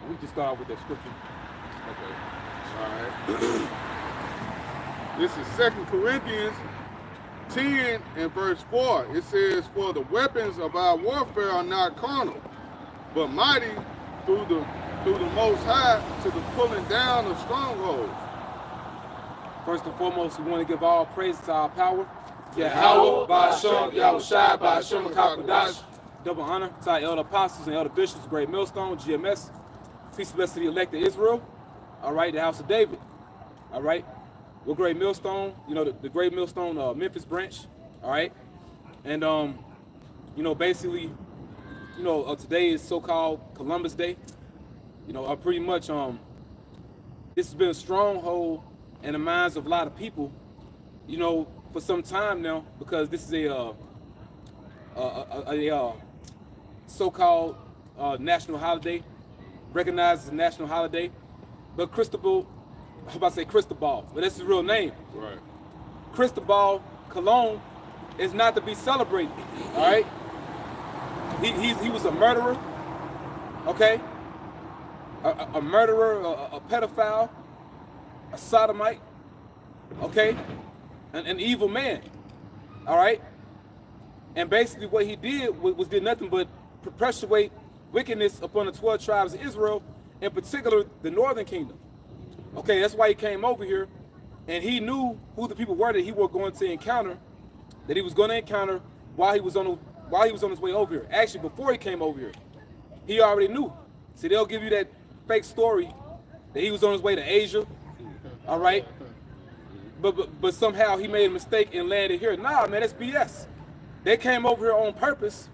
We can start with that scripture. Okay. All right. This is 2 Corinthians 10 and verse 4. It says, "For the weapons of our warfare are not carnal, but mighty through the Most High to the pulling down of strongholds." First and foremost, we want to give all praise to our power. Yahweh, Ba'ashem, Yahushai, Ba'ashem, Kakadash. Double honor to our elder apostles and elder bishops, Great Millstone, GMS. Peace and blessing to the elect of Israel. All right, the house of David. All right. We're Great Millstone, you know, the Great Millstone Memphis branch. All right. And, you know, basically, you know, today is so-called Columbus Day. You know, pretty much this has been a stronghold in the minds of a lot of people, you know, for some time now, because this is a so-called national holiday, recognized as a national holiday. But Cristobal, I'm about to say Cristobal, but that's his real name. Right. Cristobal Colon is not to be celebrated. All right. He was a murderer. Okay. A murderer, a pedophile, a sodomite. Okay. An evil man. All right. And basically what he did was did nothing but perpetuate wickedness upon the 12 tribes of Israel, in particular the northern kingdom. Okay, that's why he came over here, and he knew who the people were that he was going to encounter, while he was on his way over here. Actually, before he came over here, he already knew. See, they'll give you that fake story that he was on his way to Asia. All right, but somehow he made a mistake and landed here. Nah, man, that's BS. They came over here on purpose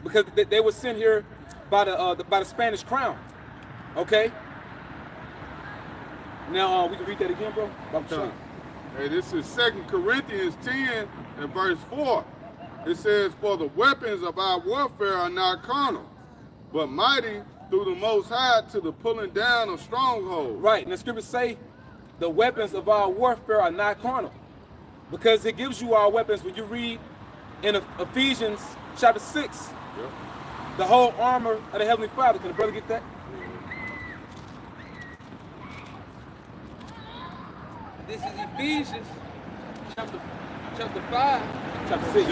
because they were sent here by the Spanish crown. Okay. Now we can read that again, bro. Hey, this is 2 Corinthians 10 and verse 4. It says, "For the weapons of our warfare are not carnal, but mighty through the Most High to the pulling down of strongholds." Right, and the scriptures say the weapons of our warfare are not carnal, because it gives you our weapons when you read in Ephesians chapter 6, Yep. the whole armor of the Heavenly Father. Can the brother get that? This is Ephesians chapter 5. Chapter 6.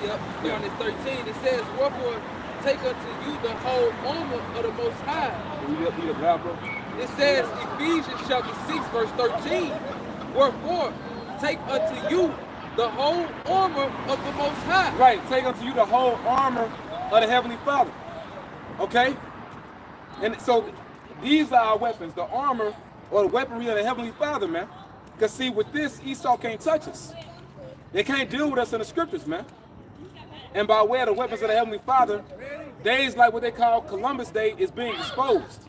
Yep, down in 13. It says, "Wherefore take unto you the whole armor of the Most High." Read it loud, bro. It says Ephesians chapter 6 verse 13. "Wherefore take unto you the whole armor of the Most High." Right, take unto you the whole armor of the Heavenly Father. Okay? And so these are our weapons, the armor or the weaponry of the Heavenly Father, man. Because see, with this, Esau can't touch us. They can't deal with us in the scriptures, man. And by way of the weapons of the Heavenly Father, days like what they call Columbus Day is being exposed.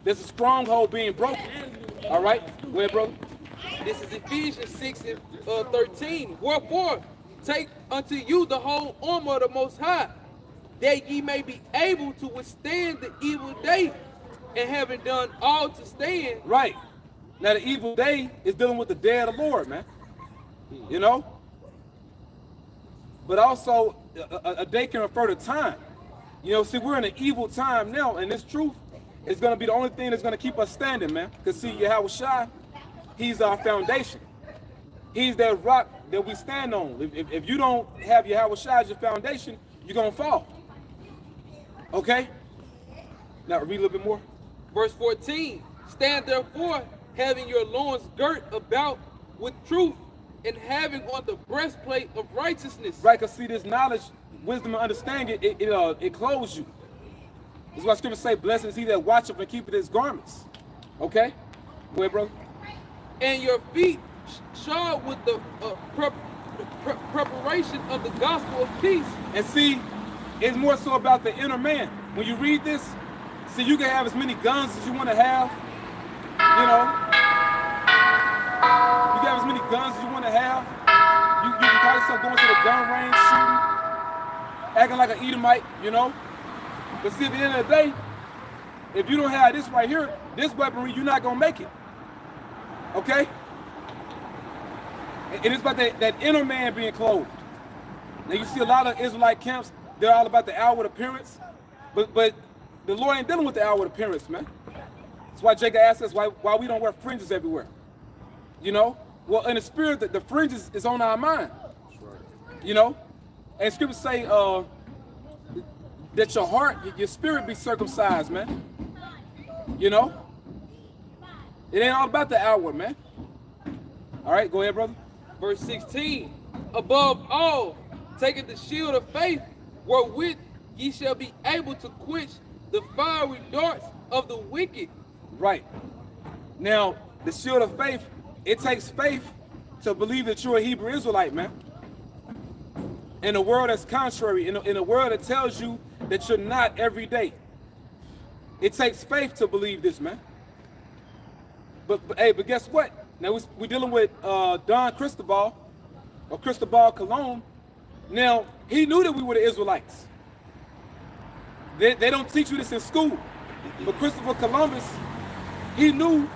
There's a stronghold being broken. All right? Go ahead, brother. This is Ephesians 6 and 13. "Wherefore take unto you the whole armor of the Most High, that ye may be able to withstand the evil day, and having done all to stand." Right. Now the evil day is dealing with the day of the Lord, man. You know? But also a day can refer to time. You know, see, we're in an evil time now, and this truth is going to be the only thing that's going to keep us standing, man. Because see, Yahushua, he's our foundation. He's that rock that we stand on. If you don't have Yahushua as your foundation, you're going to fall. Okay? Now read a little bit more. Verse 14. "Stand therefore, having your loins girt about with truth, and having on the breastplate of righteousness." Right, because see, this knowledge, wisdom, and understanding, it clothes you. That's why scripture say, "Blessed is he that watcheth and keepeth his garments." Okay? Go ahead, brother. "And your feet shod with the preparation of the gospel of peace." And see, it's more so about the inner man. When you read this, see, you can have as many guns as you want to have. You know, you can have as many guns as you want to have. You can call yourself going to the gun range, shooting, acting like an Edomite, you know. But see, at the end of the day, if you don't have this right here, this weaponry, you're not gonna make it. Okay? And it's about that inner man being clothed. Now you see a lot of Israelite camps, they're all about the outward appearance, but the Lord ain't dealing with the outward appearance, man. That's why Jacob asked us why we don't wear fringes everywhere. You know? Well, in the spirit, the fringes is on our mind. You know? And scriptures say that your heart, your spirit be circumcised, man. You know? It ain't all about the outward, man. All right, go ahead, brother. Verse 16, above all, taking the shield of faith, wherewith ye shall be able to quench the fiery darts of the wicked. Right. Now, the shield of faith, it takes faith to believe that you're a Hebrew Israelite, man. In a world that's contrary, in a world that tells you that you're not every day. It takes faith to believe this, man. But guess what? Now we're dealing with Don Cristobal, or Cristobal Colon. Now, he knew that we were the Israelites. They don't teach you this in school. But Christopher Columbus, he knew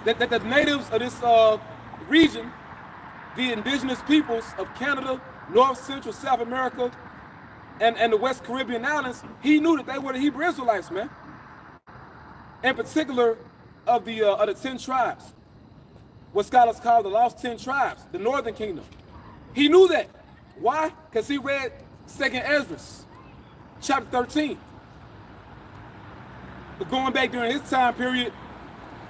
that the natives of this region, the indigenous peoples of Canada, North, Central, South America, and the West Caribbean islands, he knew that they were the Hebrew Israelites, man. In particular, of the 10 tribes, what scholars call the lost 10 tribes, the Northern Kingdom. He knew that. Why? Because he read 2nd Ezra, chapter 13. But going back during his time period,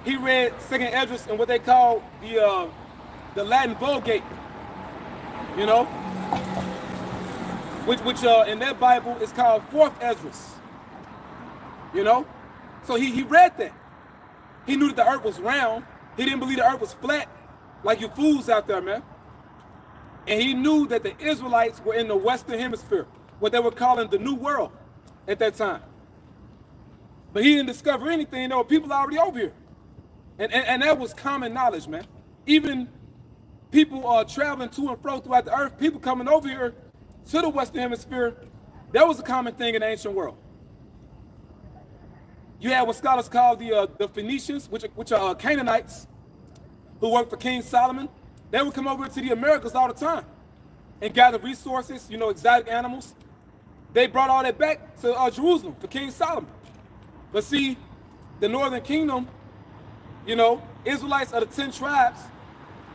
he read 2nd Ezra and what they call the Latin Vulgate. You know, which in their Bible is called 4th Ezra. You know, so he read that. He knew that the earth was round. He didn't believe the earth was flat, like you fools out there, man. And he knew that the Israelites were in the Western Hemisphere, what they were calling the New World at that time. But he didn't discover anything. There were people already over here. And that was common knowledge, man. Even people traveling to and fro throughout the earth, people coming over here to the Western Hemisphere, that was a common thing in the ancient world. You had what scholars call the Phoenicians, which are Canaanites, who worked for King Solomon. They would come over to the Americas all the time and gather resources, you know, exotic animals. They brought all that back to Jerusalem for King Solomon. But see, the Northern Kingdom, you know, Israelites of the 10 tribes,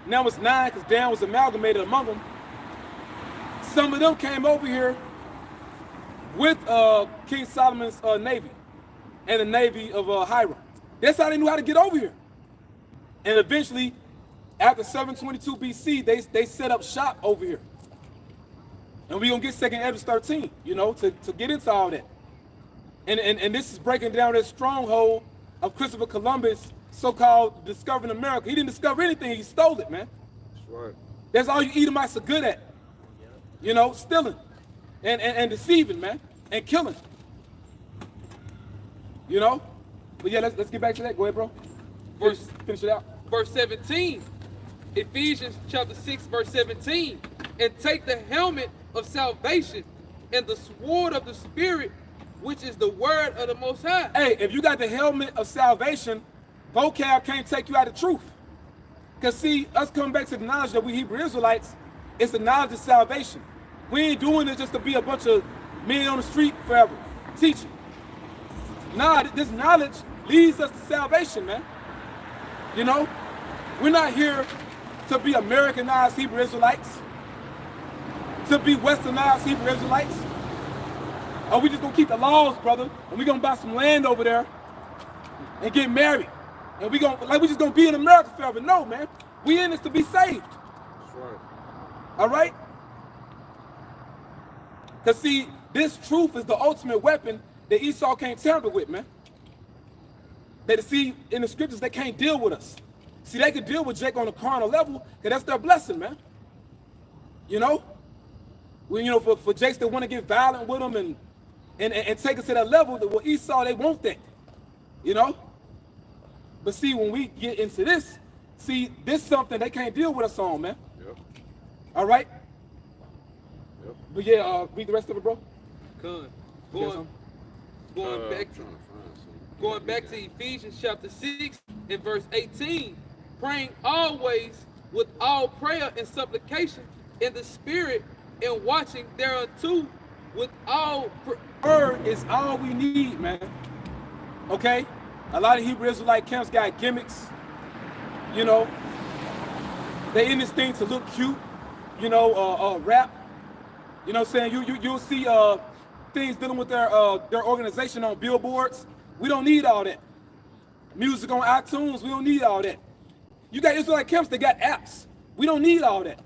now it's 9 because Dan was amalgamated among them. Some of them came over here with King Solomon's navy and the navy of Hiram. That's how they knew how to get over here. And eventually, after 722 BC, they set up shop over here. And we're going to get 2nd Ezra 13, you know, to get into all that. And this is breaking down that stronghold of Christopher Columbus, so-called discovering America. He didn't discover anything, he stole it, man. That's right. That's all you Edomites are good at. You know, stealing and deceiving, man, and killing. You know? But yeah, let's get back to that. Go ahead, bro. Finish it out. Verse 17, Ephesians chapter 6, verse 17, and take the helmet of salvation and the sword of the Spirit, which is the word of the Most High. Hey, if you got the helmet of salvation, vocab can't take you out of truth. Because see, us coming back to the knowledge that we Hebrew Israelites, it's the knowledge of salvation. We ain't doing this just to be a bunch of men on the street forever teaching. Nah, this knowledge leads us to salvation, man. You know, we're not here to be Americanized Hebrew Israelites, to be Westernized Hebrew Israelites. Or we just gonna keep the laws, brother, and we gonna buy some land over there and get married. And we just gonna be in America forever. No, man. We in this to be saved. That's right. All right? Because see, this truth is the ultimate weapon that Esau can't tamper with, man. That see, in the scriptures, they can't deal with us. See, they could deal with Jacob on a carnal level, because that's their blessing, man. You know? When, you know, for Jakes that want to get violent with them and take us to that level, well, Esau, they want that. You know? But see, when we get into this, see, this is something they can't deal with us on, man. Yep. All right? Yep. But yeah, read the rest of it, bro. Going back to Ephesians chapter 6 and verse 18, praying always with all prayer and supplication in the Spirit, and watching thereunto with all word is all we need, man. Okay? A lot of Hebrew Israelite camps got gimmicks. You know, they in this thing to look cute. You know, rap. You know what I'm saying? You'll see things dealing with their organization on billboards. We don't need all that. Music on iTunes, we don't need all that. You got Israelite camps that got apps. We don't need all that.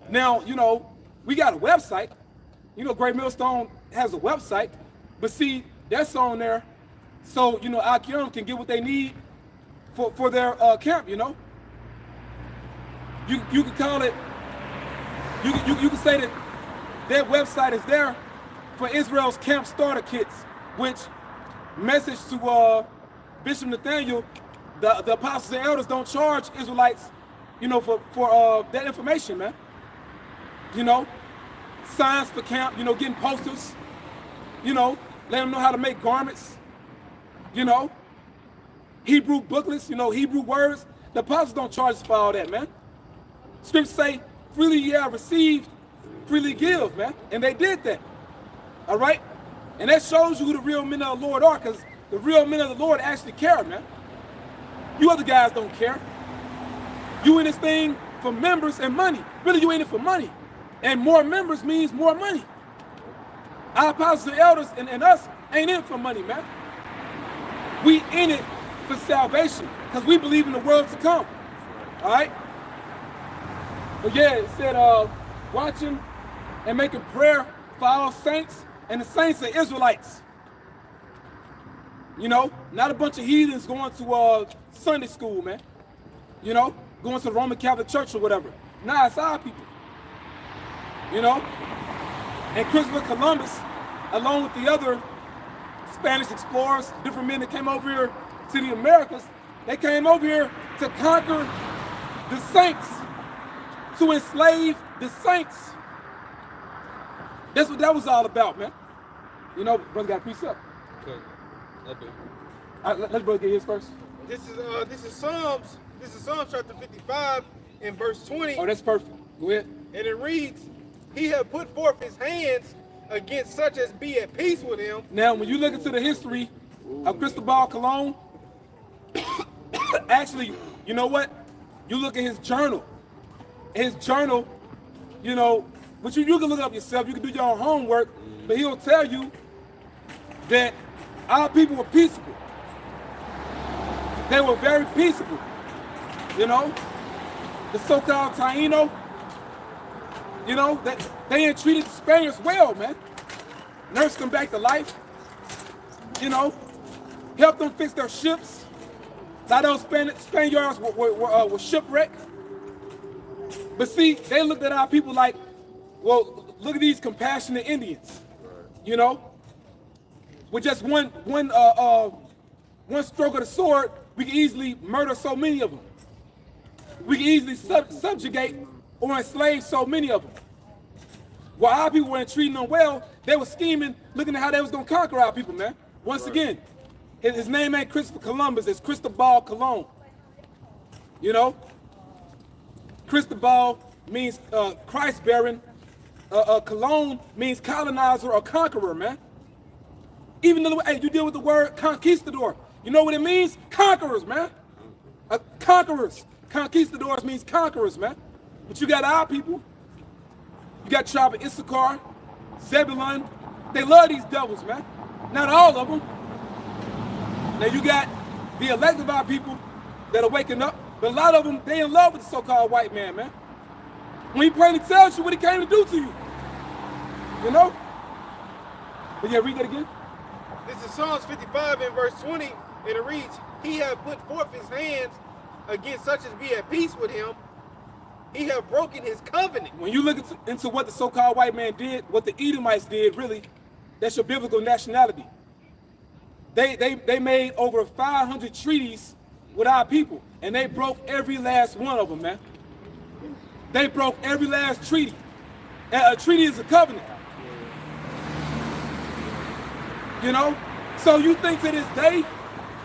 Now, you know, we got a website. You know, Great Millstone has a website. But see, that's on there so, you know, our camp can get what they need for their camp, you know. You can call it, you can say that their website is there for Israel's camp starter kits, which message to Bishop Nathaniel, the apostles and elders don't charge Israelites, you know, for that information, man. You know, signs for camp, you know, getting posters, you know, let them know how to make garments, you know, Hebrew booklets, you know, Hebrew words. The apostles don't charge us for all that, man. Scriptures say, freely ye have received, freely give, man. And they did that. All right? And that shows you who the real men of the Lord are, because the real men of the Lord actually care, man. You other guys don't care. You in this thing for members and money. Really, you in it for money. And more members means more money. Our apostles and elders and us ain't in it for money, man. We in it for salvation, because we believe in the world to come. All right? But yeah, it said watching and making prayer for all saints, and the saints are Israelites. You know, not a bunch of heathens going to Sunday school, man. You know, going to the Roman Catholic Church or whatever. Nah, it's our people. You know? And Christopher Columbus, along with the other Spanish explorers, different men that came over here to the Americas, they came over here to conquer the saints, to enslave the saints. That's what that was all about, man. You know, brother got a precept. Okay, I do. Let's brother get his first. This is Psalms chapter 55 and verse 20. Oh, that's perfect. Go ahead. And it reads, "He hath put forth his hands against such as be at peace with him." Now, when you look into the history of Cristobal Colon, actually, you know what? You look at his journal. His journal, you know, which you can look up yourself. You can do your own homework, but he'll tell you that our people were peaceable. They were very peaceable. You know, the so-called Taino, you know, they had treated the Spaniards well, man. Nursed them back to life. You know, helped them fix their ships. A lot of those Spaniards were shipwrecked. But see, they looked at our people like, well, look at these compassionate Indians. You know, with just one stroke of the sword, we can easily murder so many of them. We can easily subjugate or enslave so many of them. While our people weren't treating them well, they were scheming, looking at how they was gonna conquer our people, man. Once again, his name ain't Christopher Columbus, it's Cristobal Colon. You know? Cristobal means Christ bearing. Colon means colonizer or conqueror, man. Even though, hey, you deal with the word conquistador. You know what it means? Conquerors, man. Conquerors. Conquistadors means conquerors, man. But you got our people. You got tribe of Issachar, Zebulun. They love these devils, man. Not all of them. Now you got the elect of our people that are waking up, but a lot of them, they in love with the so-called white man, man. When he plainly tells you what he came to do to you. You know? But yeah, read that again. This is Psalms 55 and verse 20, and it reads, "He hath put forth his hands against such as be at peace with him. He hath broken his covenant." When you look into what the so-called white man did, what the Edomites did, really, that's your biblical nationality. They made over 500 treaties with our people, and they broke every last one of them, man. They broke every last treaty. A treaty is a covenant. You know? So you think to this day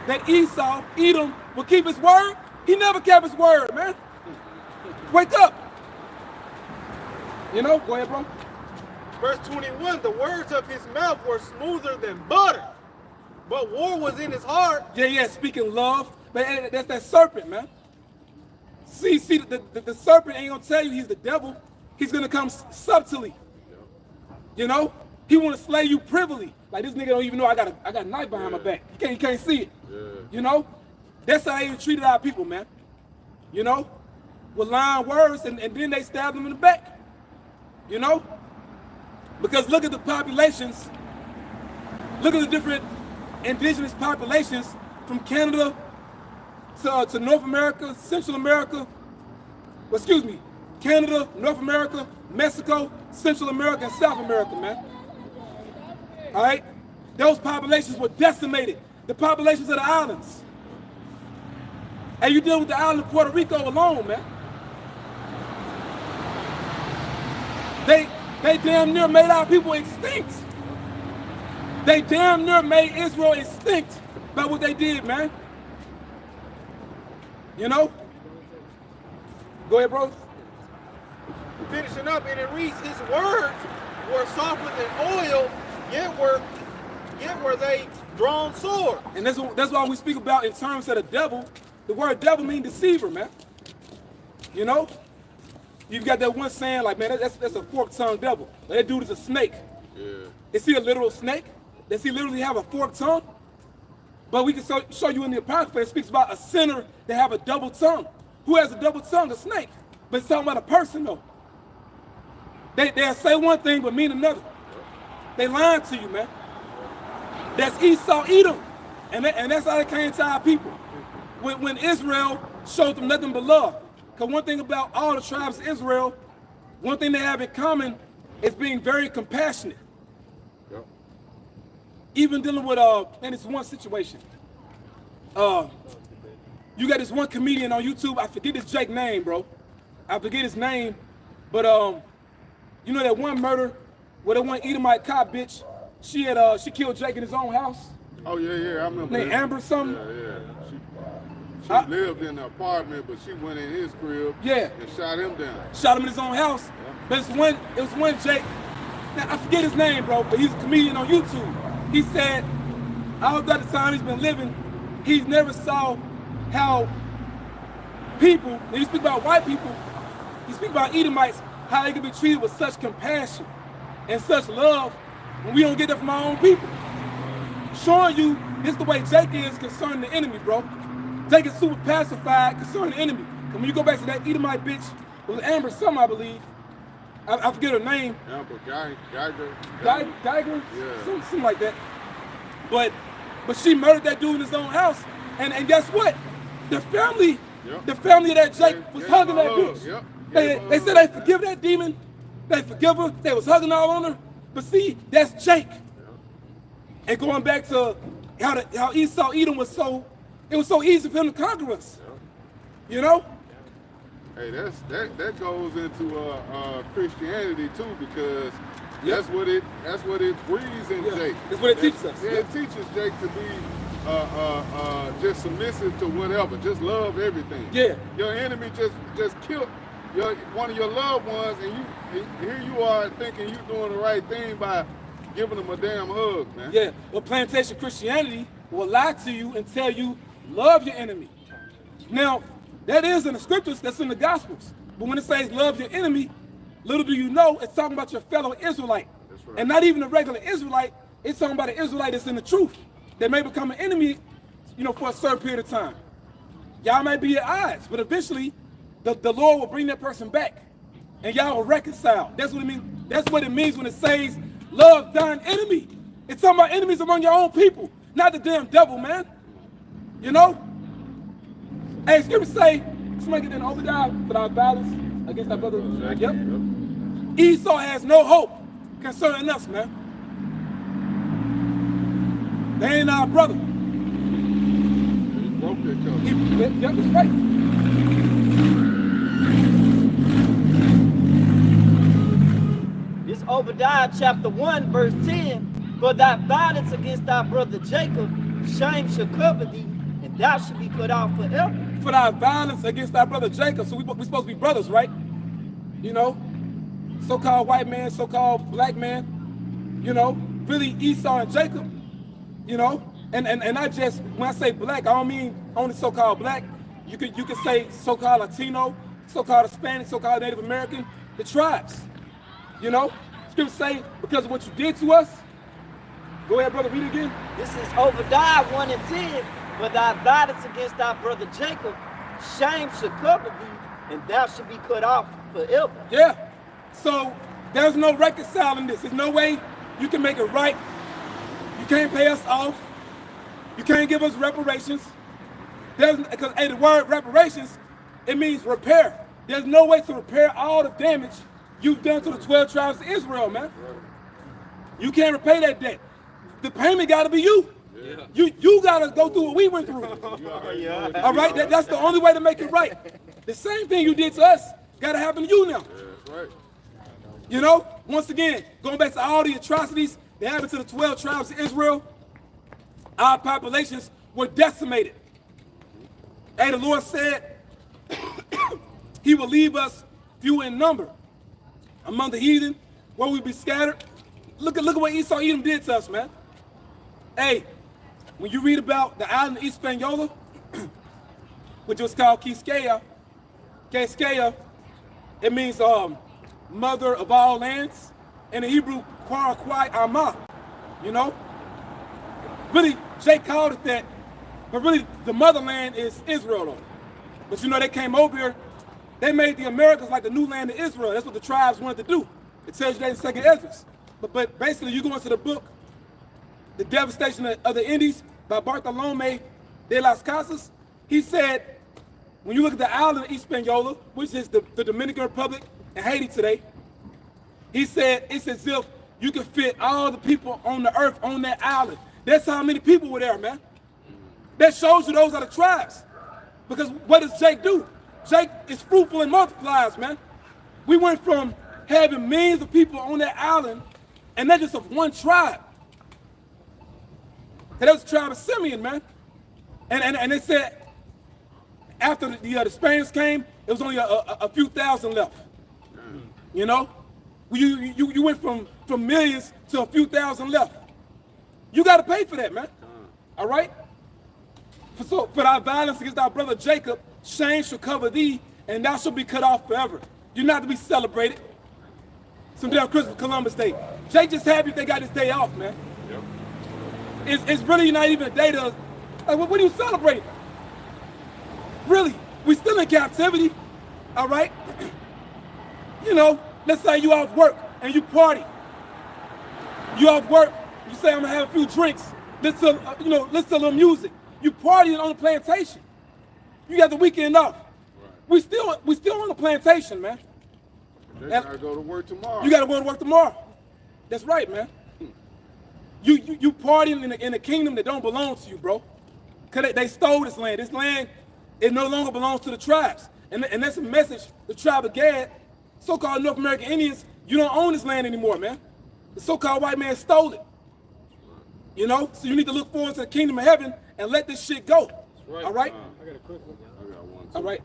that Edom, will keep his word? He never kept his word, man. Wake up. You know? Go ahead, bro. Verse 21, "The words of his mouth were smoother than butter, But war was in his heart. Yeah, speaking love. But that's that serpent, man. See, the serpent ain't gonna tell you he's the devil. He's gonna come subtly. You know? He wanna slay you privily. Like this nigga don't even know I got a knife behind my back. You can't see it. Yeah. You know? That's how they even treated our people, man. You know? With lying words and then they stabbed them in the back. You know? Because look at the populations. Look at the different indigenous populations from Canada to North America, Central America. Well, excuse me, Canada, North America, Mexico, Central America, and South America, man. All right? Those populations were decimated. The populations of the islands. And you deal with the island of Puerto Rico alone, man. They damn near made our people extinct. They damn near made Israel extinct by what they did, man. You know? Go ahead, bro. Finishing up, and it reads, his words were softer than oil, yet were they drawn sword. And that's why we speak about in terms of the devil. The word devil means deceiver, man. You know? You've got that one saying like, man, that's a forked-tongued devil. That dude is a snake. Yeah. Is he a literal snake? Does he literally have a forked tongue? But we can show you in the Apocrypha, it speaks about a sinner that have a double tongue. Who has a double tongue? A snake. But it's talking about a person, though. They'll say one thing but mean another. They lying to you, man. That's Esau, Edom. And that's how they came to our people. When Israel showed them nothing but love. Because one thing about all the tribes of Israel, one thing they have in common is being very compassionate. Yep. Even dealing with and it's one situation. You got this one comedian on YouTube. I forget his Jake name, bro. I forget his name, but you know that one murder where that one Edomite cop bitch, she killed Jake in his own house. Oh yeah, I remember. Named Amber something. Yeah. She lived in the apartment, but she went in his crib. Yeah. And shot him down. Shot him in his own house. Yeah. But it was one Jake. Now I forget his name, bro, but he's a comedian on YouTube. He said, all that the time he's been living, he's never saw how people, when you speak about white people, you speak about Edomites, how they can be treated with such compassion and such love when we don't get that from our own people. Showing you this the way Jake is concerning the enemy, bro. Jake is super pacified concerning the enemy. And when you go back to that Edomite bitch, it was Amber something, I believe. I forget her name. Amber Geiger. Geiger? Yeah. Something like that. But she murdered that dude in his own house. And guess what? The family of that Jake was hugging that bitch. Yep. They said they forgive that demon. They forgive her. They was hugging all on her. But see, that's Jake. Yep. And going back to how Esau Edom was it was so easy for him to conquer us. Yep. You know? Hey, that goes into Christianity too, because that's what it breeds in Jake. That's what it teaches us. Yeah, it teaches Jake to be just submissive to whatever, just love everything. Yeah. Your enemy just killed one of your loved ones, and here you are thinking you're doing the right thing by giving them a damn hug, man. Yeah. Well, plantation Christianity will lie to you and tell you love your enemy. Now, that is in the scriptures, that's in the Gospels. But when it says love your enemy, little do you know, it's talking about your fellow Israelite. That's right. And not even a regular Israelite, it's talking about an Israelite that's in the truth. They may become an enemy, for a certain period of time. Y'all might be at odds, but eventually, the Lord will bring that person back. And y'all will reconcile. That's what it means. That's what it means when it says love thine enemy. It's talking about enemies among your own people, not the damn devil, man. You know? Hey, scripture say, somebody get an Obadiah for our violence against our brother. Exactly. Yep. Esau has no hope concerning us, man. They ain't our brother. He broke that covenant. Yep, that's right. This Obadiah chapter 1, verse 10. For thy violence against thy brother Jacob, shame shall cover thee, and thou shalt be cut off forever. For thy violence against thy brother Jacob. So we supposed to be brothers, right? So-called white man, so-called black man. Really Esau and Jacob. And I just, when I say black, I don't mean only so-called black. You could say so-called Latino, so-called Hispanic, so-called Native American, the tribes. You know, scriptures say because of what you did to us. Go ahead, brother, read it again. This is Obadiah 1 and 10. For thy violence against thy brother Jacob, shame shall cover thee, and thou shalt be cut off forever. Yeah. So there's no reconciling this. There's no way you can make it right. You can't pay us off. You can't give us reparations. Because the word reparations, it means repair. There's no way to repair all the damage you've done to the 12 tribes of Israel, man. You can't repay that debt. The payment got to be you. Yeah. You got to go through what we went through. All right? That's the only way to make it right. The same thing you did to us got to happen to you now. Yeah, that's right. You know, once again, going back to all the atrocities that happened to the 12 tribes of Israel, our populations were decimated. Hey, the Lord said he will leave us few in number among the heathen, where we be scattered. Look at what Edom did to us, man. Hey, when you read about the island of Hispaniola, which was called Quisqueya, it means mother of all lands. In the Hebrew, Kwar Kwai Amah, you know? Really, Jay called it that, but really the motherland is Israel, though. But you know, they came over here, they made the Americas like the new land of Israel. That's what the tribes wanted to do. It tells you that in 2nd Ezra. But basically, you go into the book, The Devastation of the Indies by Bartolome de las Casas. He said, when you look at the island of Hispaniola, which is the Dominican Republic and Haiti today, he said it's as if you could fit all the people on the earth on that island. That's how many people were there, man. That shows you those are the tribes. Because what does Jake do? Jake is fruitful and multiplies, man. We went from having millions of people on that island, and that's just of one tribe. And that was the tribe of Simeon, man. And they said after the Spaniards came, it was only a few thousand left. You know? You went from millions to a few thousand left. You got to pay for that, man. All right? For thy violence against thy brother Jacob, shame shall cover thee, and thou shalt be cut off forever. You're not to be celebrated. Some damn Christmas Columbus Day. Jake just happy if they got this day off, man. Yep. It's really not even a day to, like, what are you celebrating? Really, we still in captivity, all right? You know, let's say you off work and you party. You off work, you say I'm gonna have a few drinks, listen to a little music. You partying on the plantation. You got the weekend off. Right. We still on the plantation, man. They gotta go to work tomorrow. You gotta go to work tomorrow. That's right, man. You partying in a kingdom that don't belong to you, bro. Cause they stole this land. This land, it no longer belongs to the tribes. And that's a message, the tribe of Gad, so-called North American Indians, you don't own this land anymore, man. The so-called white man stole it. You know? So you need to look forward to the kingdom of heaven and let this shit go. Right. All right? I got a quick one. I got one too. All right.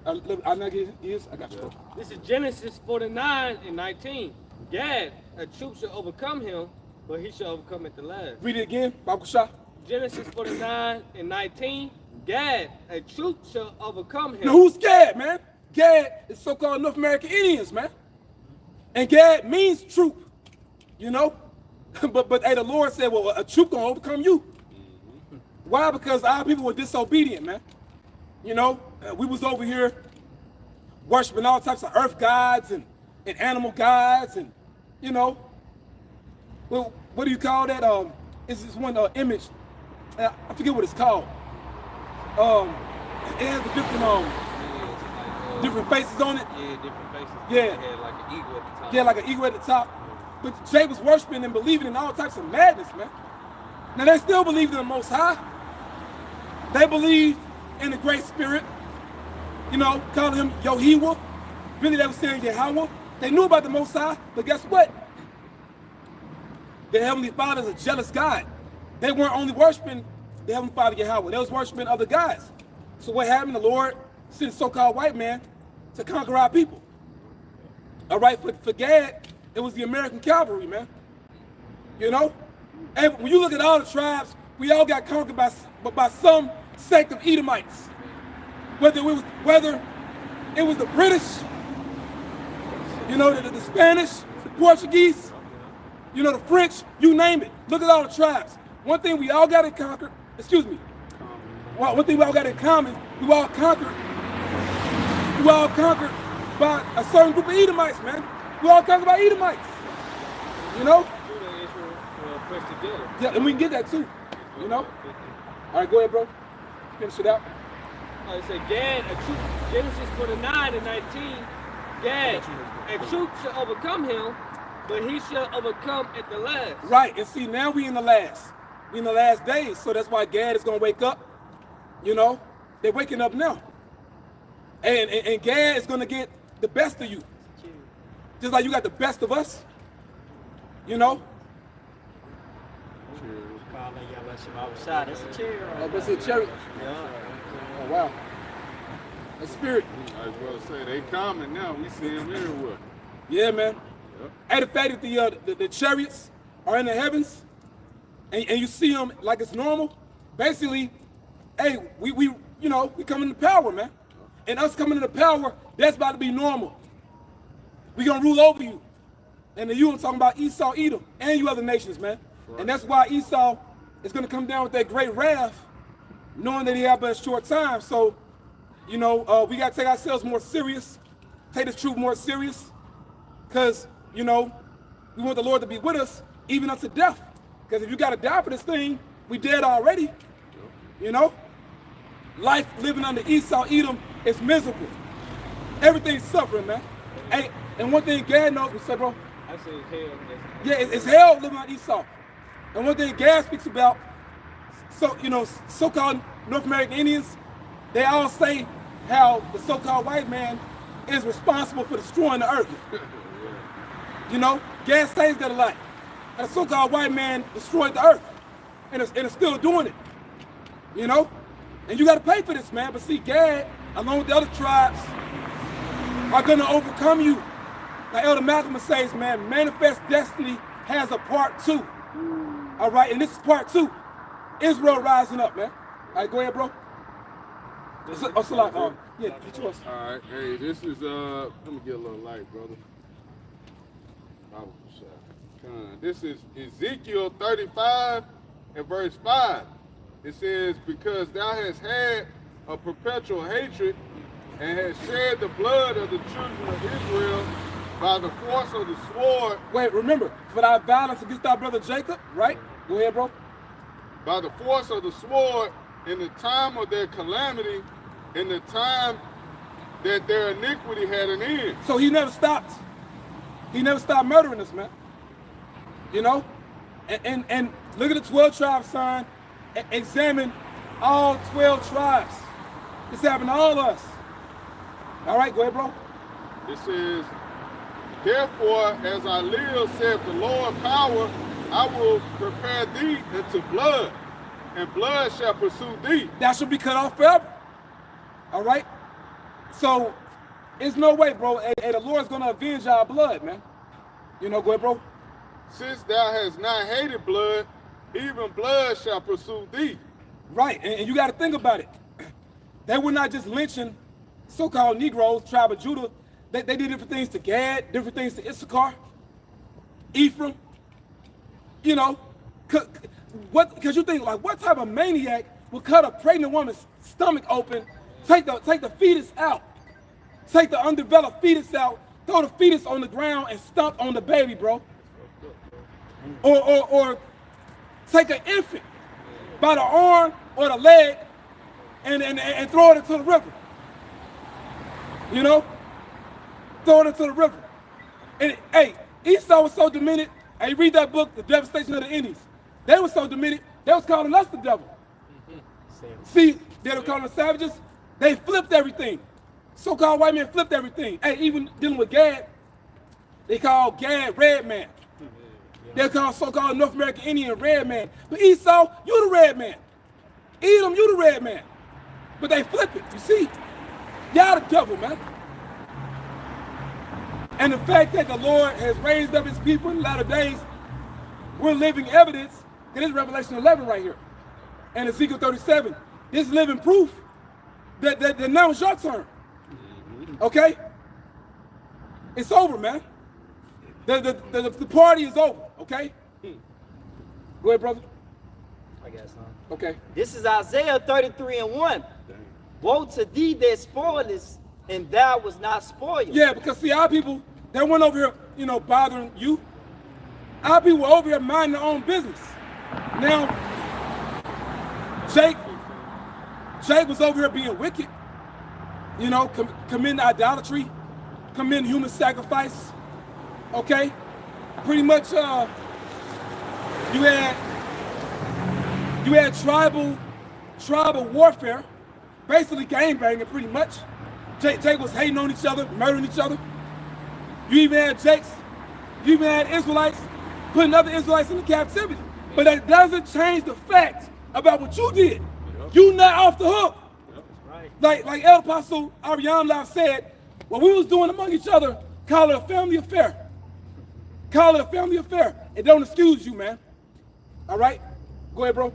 I got you. This is Genesis 49 and 19. Gad, a troop shall overcome him, but he shall overcome at the last. Read it again, Bible Shah. Genesis 49 and 19. Gad, a troop shall overcome him. Now who's Gad, man? Gad is so-called North American Indians, man. And Gad means troop, you know? but hey, the Lord said, well, a troop gonna overcome you. Why? Because our people were disobedient, man. You know, we was over here worshiping all types of earth gods and animal gods and, you know, well, what do you call that? It's this one image. I forget what it's called. It has the different faces on it. Yeah, different faces. Yeah. It had like an eagle at the top. Yeah, like an eagle at the top. But Jay was worshiping and believing in all types of madness, man. Now they still believed in the Most High. They believed in the Great Spirit, you know, calling him Yohiwa. Really, they were saying Yahweh. They knew about the Most High, but guess what? The Heavenly Father is a jealous God. They weren't only worshiping the Heavenly Father Yahweh, they was worshiping other gods. So what happened? The Lord sent a so-called white man to conquer our people. All right, for Gad, it was the American cavalry, man. You know? And when you look at all the tribes We all got conquered by some sect of Edomites. Whether it was the British, the Spanish, the Portuguese, the French, you name it. Look at all the tribes. One thing we all got in conquer, one thing we all got in common, we all conquered by a certain group of Edomites, man. We all conquered by Edomites. Yeah, and we can get that too. All right, go ahead, bro. Finish it out. I said, Gad, Genesis 49 and 19, Gad, a troop shall overcome him, but he shall overcome at the last. Right, and see, now we in the last. We in the last days, so that's why Gad is going to wake up. They're waking up now. And Gad is going to get the best of you. Just like you got the best of us. That's a chair. That's a cherry. Yeah. Oh, wow. The spirit. I was going to say, they coming now. We see them everywhere. Yeah, man. Yep. Hey, the fact that the chariots are in the heavens, and you see them like it's normal, basically, hey, we coming into power, man. And us coming into power, that's about to be normal. We gonna rule over you. And then I'm talking about Esau, Edom, and you other nations, man. Right. And that's why Esau is gonna come down with that great wrath, knowing that he have but a short time. So, we gotta take ourselves more serious, take this truth more serious, because, we want the Lord to be with us, even unto death. Because if you gotta die for this thing, we dead already. Life living under Esau, Edom is miserable. Everything's suffering, man. Hey, and one thing Gad knows, we say, bro? I say hell. Yeah, it's hell living on Esau. And one thing Gad speaks about, so-called North American Indians, they all say how the so-called white man is responsible for destroying the earth. Gad says that a lot. And the so-called white man destroyed the earth. And it's still doing it. And you got to pay for this, man. But see, Gad, along with the other tribes, are going to overcome you. Like Elder Malcolm says, man, Manifest Destiny has a part 2. All right, and this is part 2. Israel rising up, man. All right, go ahead, bro. Yeah, get yours. All right, hey, this is, let me get a little light, brother. This is Ezekiel 35 and verse 5. It says, because thou hast had a perpetual hatred and hast shed the blood of the children of Israel by the force of the sword. Wait, remember, for thy violence against thy brother Jacob, right? Go ahead, bro. By the force of the sword in the time of their calamity, in the time that their iniquity had an end. So he never stopped. He never stopped murdering us, man. And look at the 12 tribes sign. Examine all 12 tribes. This happened to all of us. All right, go ahead, bro. It says, therefore, as I live, saith the Lord power, I will prepare thee into blood, and blood shall pursue thee. That shall be cut off forever. All right? So, it's no way, bro. Hey, the Lord's going to avenge our blood, man. Go ahead, bro. Since thou hast not hated blood, even blood shall pursue thee. Right, and you got to think about it. They were not just lynching so-called Negroes, tribe of Judah. They did different things to Gad, different things to Issachar, Ephraim. Because you think, like, what type of maniac would cut a pregnant woman's stomach open, take the fetus out, take the undeveloped fetus out, throw the fetus on the ground and stomp on the baby, bro? Or take an infant by the arm or the leg and throw it into the river. Throw it into the river. And hey, Esau was so demented. Hey, read that book, The Devastation of the Indians. They were so demented, they was calling us the devil. See, they were calling us savages. They flipped everything. So-called white men flipped everything. Hey, even dealing with Gad, they call Gad red man. They call so-called North American Indian red man. But Esau, you the red man. Edom, you the red man. But they flip it, you see. Y'all the devil, man. And the fact that the Lord has raised up his people in the latter days, we're living evidence. It is Revelation 11 right here. and Ezekiel 37. This living proof that now it's your turn. Okay? It's over, man. The party is over, okay? Go ahead, brother. I guess not. Okay. This is Isaiah 33:1. Woe to thee that spoilest, and thou was not spoiled. Yeah, because see, our people, they weren't over here, bothering you. Our people were over here minding their own business. Now, Jake was over here being wicked, committing idolatry, committing human sacrifice. Okay? Pretty much, you had tribal warfare, basically gang banging pretty much. Jake was hating on each other, murdering each other. You even had Israelites putting other Israelites into captivity. But that doesn't change the fact about what you did. You not off the hook. Like El Apostle Ariana said, what we was doing among each other, call it a family affair. Call it a family affair. It don't excuse you, man. All right? Go ahead, bro.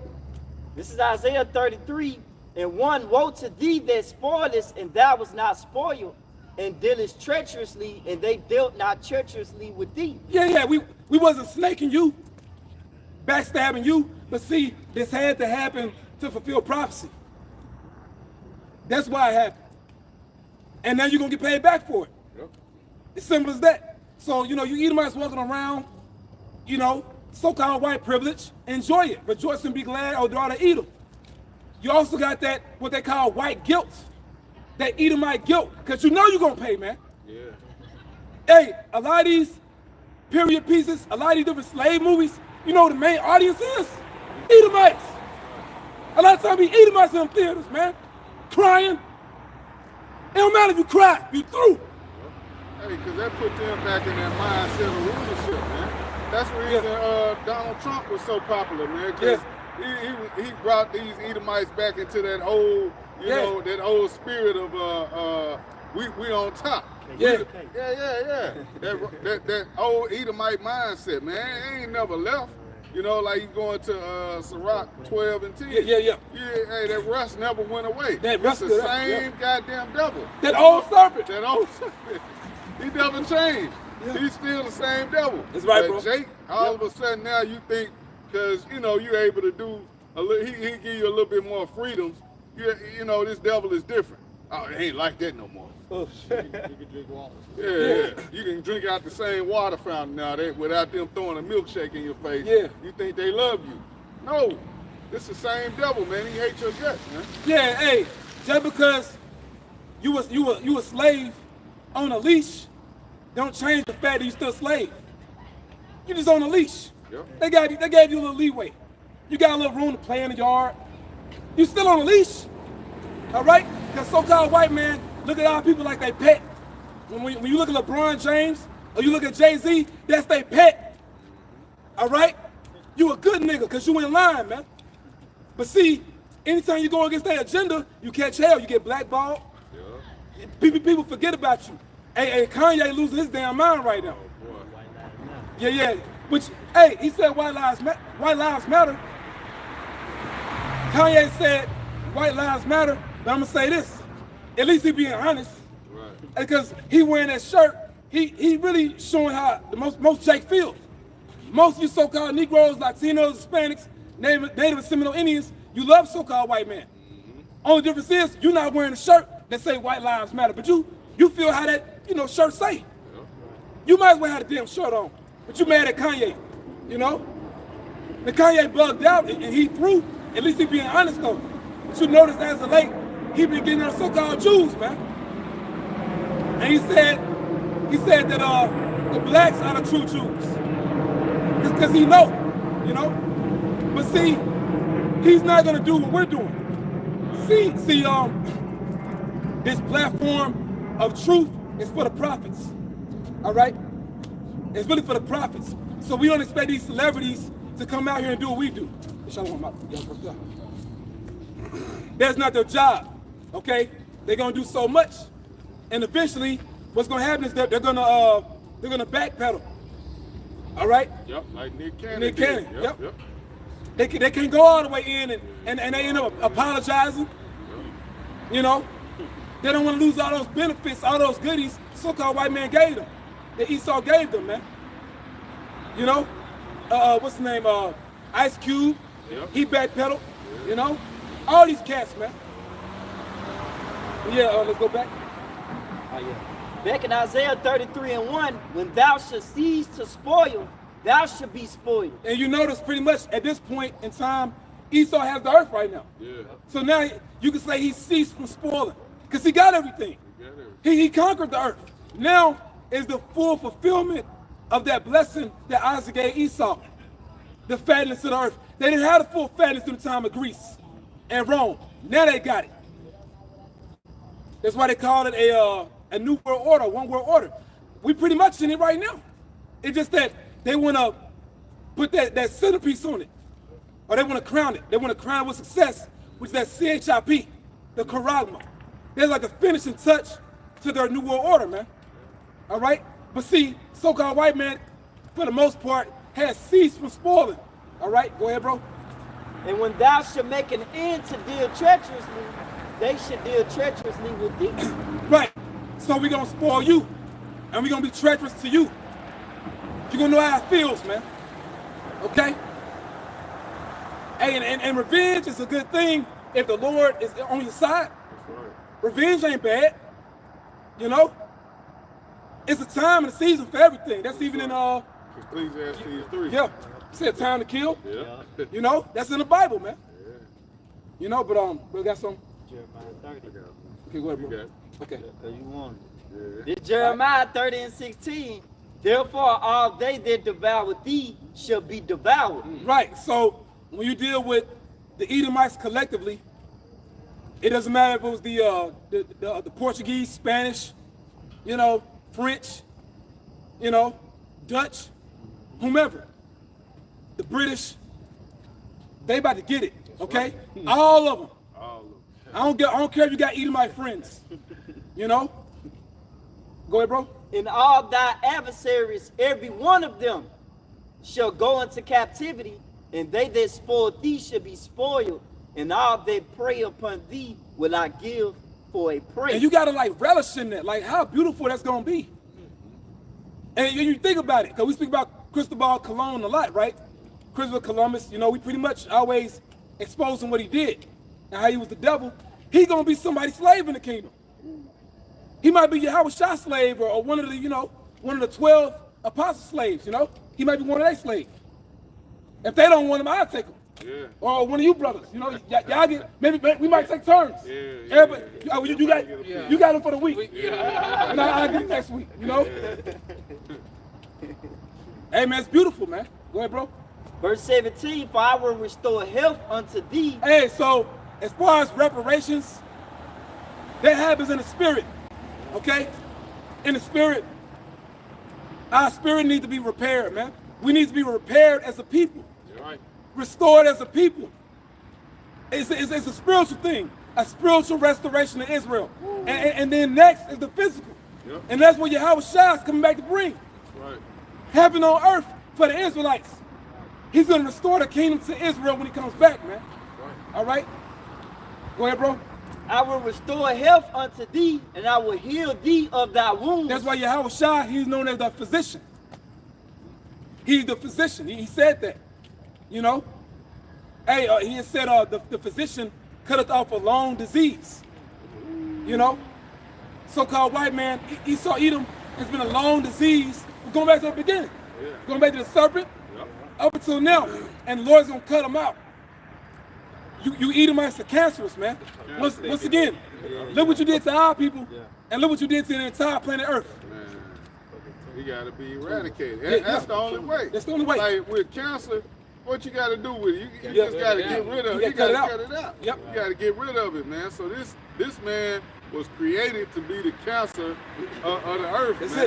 This is Isaiah 33:1. Woe to thee that spoilest, and thou was not spoiled, and dealest treacherously, and they dealt not treacherously with thee. Yeah, we wasn't snaking you, backstabbing you, but see, this had to happen to fulfill prophecy. That's why it happened. And now you're going to get paid back for it. Yep. It's simple as that. So, you Edomites walking around, so-called white privilege, enjoy it. Rejoice and be glad, O daughter of Edom. You also got that, what they call white guilt, that Edomite guilt, because you're going to pay, man. Yeah. Hey, a lot of these period pieces, a lot of these different slave movies, the main audience is Edomites. A lot of times, Edomites in them theaters, man, crying. It don't matter if you cry, you through. Hey, because that put them back in that mindset of rulership, man. That's the reason Donald Trump was so popular, man. Because he brought these Edomites back into that whole, that whole spirit of we on top. Yeah. That old Edomite mindset, man. It ain't never left. Like you going to Sirach 12 and 10. Yeah. Hey, that rust never went away. That rust it's the same goddamn devil. That old serpent. That old serpent. He never changed. Yeah. He's still the same devil. That's right, but bro. Jake, all of a sudden now you think, because, you're able to do, he give you a little bit more freedoms. This devil is different. Oh, it ain't like that no more. Oh, shit. You can drink water. Yeah. You can drink out the same water fountain now without them throwing a milkshake in your face. Yeah. You think they love you. No. It's the same devil, man. He hates your guts, man. Yeah, hey, just because you a slave on a leash, don't change the fact that you still a slave. You just on a leash. Yep. They gave you a little leeway. You got a little room to play in the yard. You still on a leash. All right? Because so-called white man look at our people like they pet. When you look at LeBron James or you look at Jay-Z, that's they pet. All right? You a good nigga because you in line, man. But see, anytime you go against their agenda, you catch hell. You get blackballed. Yeah. People forget about you. Hey, Kanye losing his damn mind right now. Oh, boy. Yeah. Which, hey, he said white lives matter. Kanye said white lives matter, but I'm gonna say this. At least he being honest. Right. Because he wearing that shirt, he really showing how the most Jake feels. Most of you so-called Negroes, Latinos, Hispanics, Native and Seminole Indians, you love so-called white men. Mm-hmm. Only difference is you're not wearing a shirt that say white lives matter, but you feel how that shirt say. Yeah. You might as well have a damn shirt on, but you mad at Kanye, The Kanye bugged out and he threw. At least he being honest though. But you notice as of late, he been getting on so-called Jews, man. And he said that the blacks are the true Jews. Because he know. But see, he's not gonna do what we're doing. See, this platform of truth is for the prophets. All right? It's really for the prophets. So we don't expect these celebrities to come out here and do what we do. That's not their job. Okay? They're gonna do so much. And eventually, what's gonna happen is that they're gonna backpedal. All right? Yep, like Nick Cannon. Nick Cannon. Yep. They can't go all the way in and they end up apologizing. You know, they don't want to lose all those benefits, all those goodies so-called white man gave them, that Esau gave them, man. You know, what's the name? Ice Cube, he backpedaled. You know, all these cats, man. Yeah, let's go back. Back in Isaiah 33:1, when thou shalt cease to spoil, thou shalt be spoiled. And you notice pretty much at this point in time, Esau has the earth right now. Yeah. So now you can say he ceased from spoiling because he got everything. He conquered the earth. Now is the full fulfillment of that blessing that Isaac gave Esau, the fatness of the earth. They didn't have the full fatness through the time of Greece and Rome. Now they got it. That's why they call it a new world order, one world order. We pretty much in it right now. It's just that they want to put that centerpiece on it, or they want to crown it. They want to crown it with success, which is that CHIP, the charagma. There's like a finishing touch to their new world order, man. All right? But see, so-called white man, for the most part, has ceased from spoiling. All right? Go ahead, bro. And when thou shalt make an end to deal treacherously, they should deal treacherously with thee. Right. So we're going to spoil you, and we're going to be treacherous to you. You're going to know how it feels, man. Okay? Hey, and revenge is a good thing if the Lord is on your side. That's right. Revenge ain't bad. You know? It's a time and a season for everything. That's even in Ecclesiastes 3. yeah. It said time to kill. Yeah. You know, that's in the Bible, man. Yeah. You know, but we got some. Jeremiah 30. Okay, go ahead, You bro. got it. Okay. Because you want it. Yeah. This Jeremiah 30:16. Therefore, all they that devour thee shall be devoured. Right. So when you deal with the Edomites collectively, it doesn't matter if it was the Portuguese, Spanish, you know, French, you know, Dutch, whomever, the British, they about to get it. Okay, all of them. All of them. I don't care if you got Edomite friends. You know. Go ahead, bro. And all thy adversaries, every one of them, shall go into captivity, and they that spoil thee shall be spoiled, and all that prey upon thee will I give for a prey. And you gotta like relish in that, like how beautiful that's gonna be. And you think about it, because we speak about Cristobal Colon a lot, right? Christopher Columbus, you know, we pretty much always expose him what he did and how he was the devil. He gonna be somebody's slave in the kingdom. He might be Yahweh Shah slave or one of the, you know, one of the 12 apostle slaves, you know? He might be one of their slaves. If they don't want him, I'll take him. Yeah. Or one of you brothers, you know, y'all get, maybe we might take turns. Yeah. Everybody, you got him for the week. And I'll get him next week, you know? Hey man, it's beautiful, man. Go ahead, bro. Verse 17, for I will restore health unto thee. Hey, so as far as reparations, that happens in the spirit, okay? In the spirit, our spirit needs to be repaired, man. We need to be repaired as a people. You're right. Restored as a people. It's a spiritual thing, a spiritual restoration of Israel. And then next is the physical. Yep. And that's what Yahweh Shah is coming back to bring. Right. Heaven on earth for the Israelites. He's going to restore the kingdom to Israel when he comes back, man. Right. All right? Go ahead, bro. I will restore health unto thee, and I will heal thee of thy wounds. That's why Yahweh Shah, he's known as the physician. He's the physician. He said that. You know? Hey, he had said the physician cutteth off a long disease. You know? So-called white man, Esau Edom has been a long disease. We're going back to the beginning. Yeah. Going back to the serpent. Yep. Up until now. And the Lord's going to cut them out. You Edomites are cancerous, man. Once again, look what you did to our people, and look what you did to the entire planet Earth. Man, you gotta be eradicated. Yeah, That's the only way. That's the only way. Like with cancer, what you gotta do with it? You Yeah. just gotta get rid of it. You You gotta gotta cut cut it out. Yep. You gotta get rid of it, man. So this man was created to be the cancer of the earth. That's man.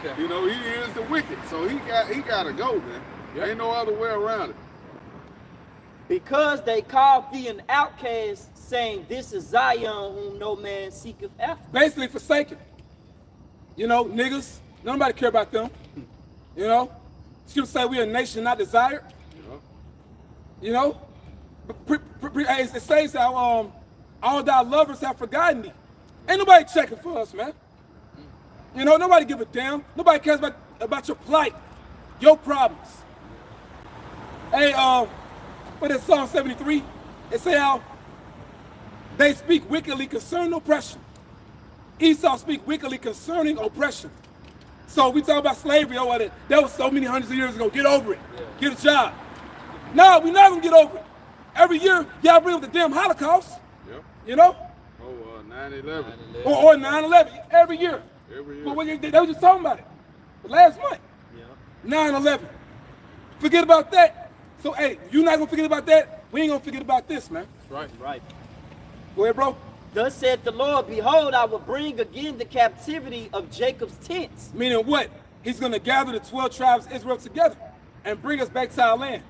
it. You know, he is the wicked. So he gotta go, man. Ain't no other way around it. Because they called thee an outcast, saying, this is Zion, whom no man seeketh after. Basically forsaken. You know, niggas, nobody care about them. You know? Scripture say we are a nation not desired. You know, it says how all thy lovers have forgotten thee. Ain't nobody checking for us, man. You know, nobody give a damn. Nobody cares about your plight, your problems. Hey, what is Psalm 73? It say how they speak wickedly concerning oppression. Esau speak wickedly concerning oppression. So we talk about slavery, that was so many hundreds of years ago. Get over it. Get a job. No, we're not gonna get over it. Every year, y'all bring up the damn Holocaust. Yep. You know? Oh, 9/11. Or 9/11. Every year. Every year. But they were just talking about it. Last month. Yeah. 9/11. Forget about that. So, hey, you're not gonna forget about that. We ain't gonna forget about this, man. Right. Right. Go ahead, bro. Thus said the Lord, behold, I will bring again the captivity of Jacob's tents. Meaning what? He's gonna gather the 12 tribes of Israel together and bring us back to our land.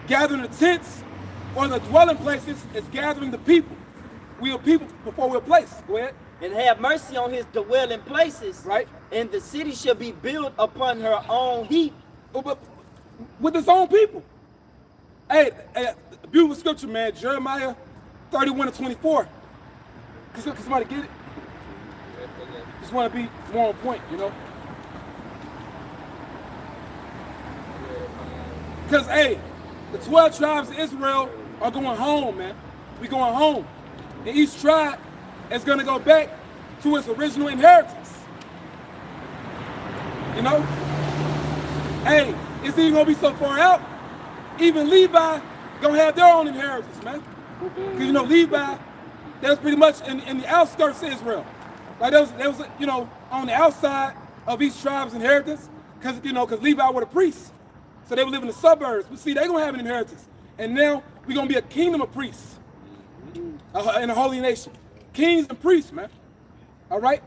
Gathering the tents or the dwelling places is gathering the people. We are people before we're placed. Go ahead. And have mercy on his dwelling places. Right. And the city shall be built upon her own heap. But with its own people. Hey, beautiful scripture, man. Jeremiah 31-24. Can somebody get it? Just want to be more on point, you know? Because, hey, the 12 tribes of Israel are going home, man. We going home. And each tribe is going to go back to its original inheritance. You know? Hey, it's even going to be so far out, even Levi going to have their own inheritance, man. Because, you know, Levi, that was pretty much in the outskirts of Israel. Like, that was, you know, on the outside of each tribe's inheritance, because, you know, because Levi were the priests. So they would live in the suburbs. But see, they're going to have an inheritance. And now we're going to be a kingdom of priests in a holy nation. Kings and priests, man. All right?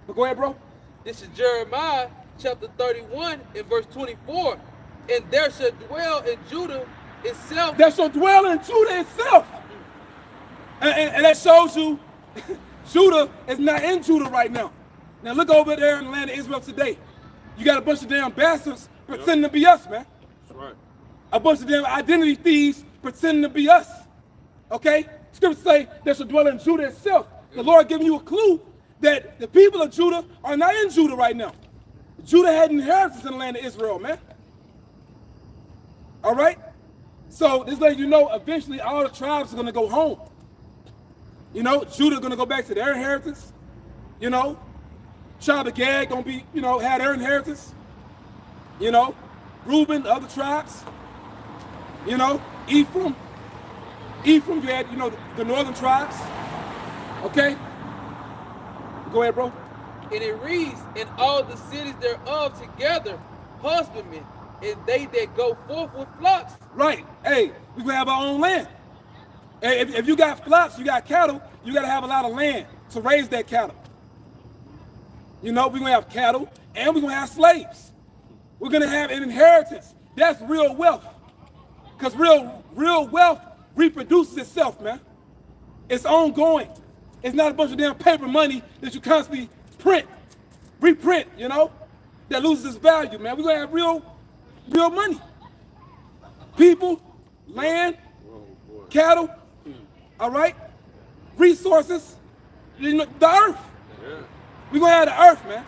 But go ahead, bro. This is Jeremiah chapter 31 and verse 24. And there shall dwell in Judah itself. That shall dwell in Judah itself. And that shows you Judah is not in Judah right now. Now look over there in the land of Israel today. You got a bunch of damn bastards pretending to be us, man. That's right. A bunch of damn identity thieves pretending to be us. Okay? Scriptures say there shall dwell in Judah itself. The Lord giving you a clue that the people of Judah are not in Judah right now. Judah had inheritance in the land of Israel, man. All right? So this letting you know eventually all the tribes are going to go home. You know, Judah going to go back to their inheritance. You know, tribe of Gad going to be, you know, have their inheritance. You know, Reuben, the other tribes. You know, Ephraim, you had, you know, the northern tribes. Okay? Go ahead, bro. And it reads, and all the cities thereof together, husbandmen, and they that go forth with flocks. Right. Hey, we gonna have our own land. Hey, if you got flocks, you got cattle, you gotta have a lot of land to raise that cattle. You know, we're gonna have cattle and we're gonna have slaves. We're gonna have an inheritance. That's real wealth. Because real wealth reproduces itself, man. It's ongoing. It's not a bunch of damn paper money that you constantly reprint, you know, that loses its value, man. We're gonna have real money. People, land, cattle, all right? Resources, you know, the earth. Yeah. We're gonna have the earth, man.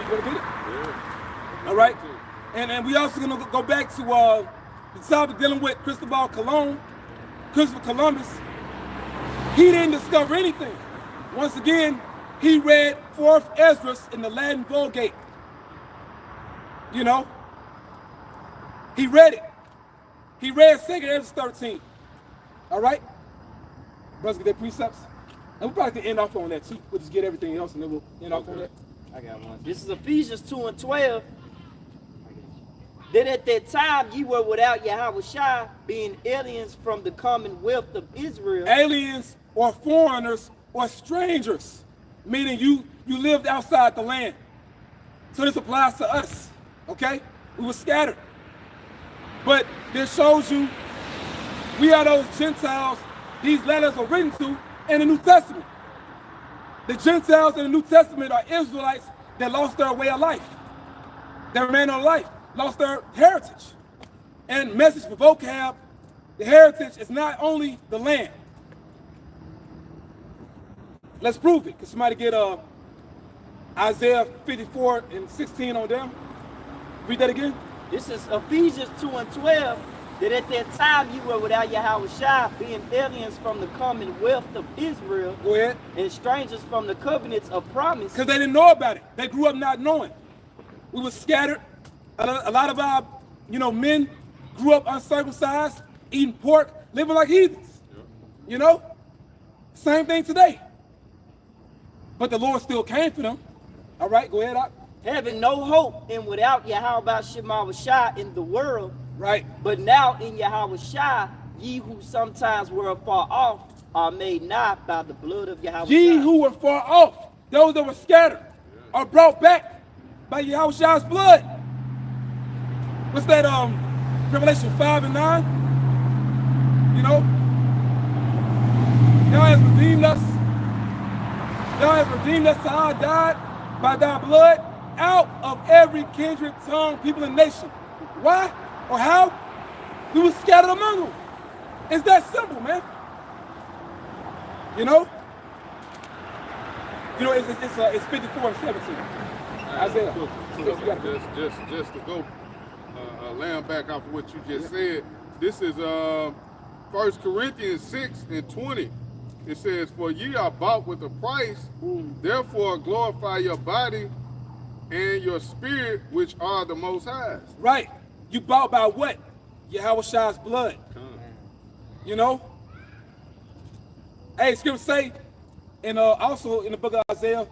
Yeah. All right? And we also gonna go back to the topic dealing with Christopher Columbus. He didn't discover anything. Once again, he read 4th Esdras in the Latin Vulgate. You know? He read it. He read 2nd Esdras 13. All right? Brothers, get their precepts. And we'll probably can end off on that too. We'll just get everything else and then we'll end off on that. I got one. This is Ephesians 2:12. That at that time ye were without Yahushua, being aliens from the commonwealth of Israel. Aliens or foreigners or strangers, meaning you lived outside the land. So this applies to us, okay? We were scattered. But this shows you we are those Gentiles these letters are written to in the New Testament. The Gentiles in the New Testament are Israelites that lost their way of life, their manner of life. lost their heritage. And message for vocab, the heritage is not only the land. Let's prove it. Can somebody get Isaiah 54:16 on down? Read that again. This is Ephesians 2:12, that at that time you were without Yahushua, being aliens from the commonwealth of Israel, Go ahead. and strangers from the covenants of promise. Because they didn't know about it. They grew up not knowing. We were scattered. A lot of our, men grew up uncircumcised, eating pork, living like heathens. You know? Same thing today. But the Lord still came for them. All right, go ahead. Having no hope and without Yahushua in the world, Right. but now in Yahushua, ye who sometimes were afar off are made nigh by the blood of Yahushua. Ye who were far off, those that were scattered, are brought back by Yahushua's blood. What's that? Revelation 5:9. Thou hast redeemed us. Thou hast redeemed us to our God by thy blood out of every kindred, tongue, people, and nation. Why or how? We were scattered among them. It's that simple, man. It's 54:17. Isaiah. Just to go laying back off of what you just said, this is 1 Corinthians 6:20. It says, for ye are bought with a price, therefore glorify your body and your spirit, which are the Most High's. Right. You bought by what? Yahushua's blood. Hey, scripture say, and also in the book of Isaiah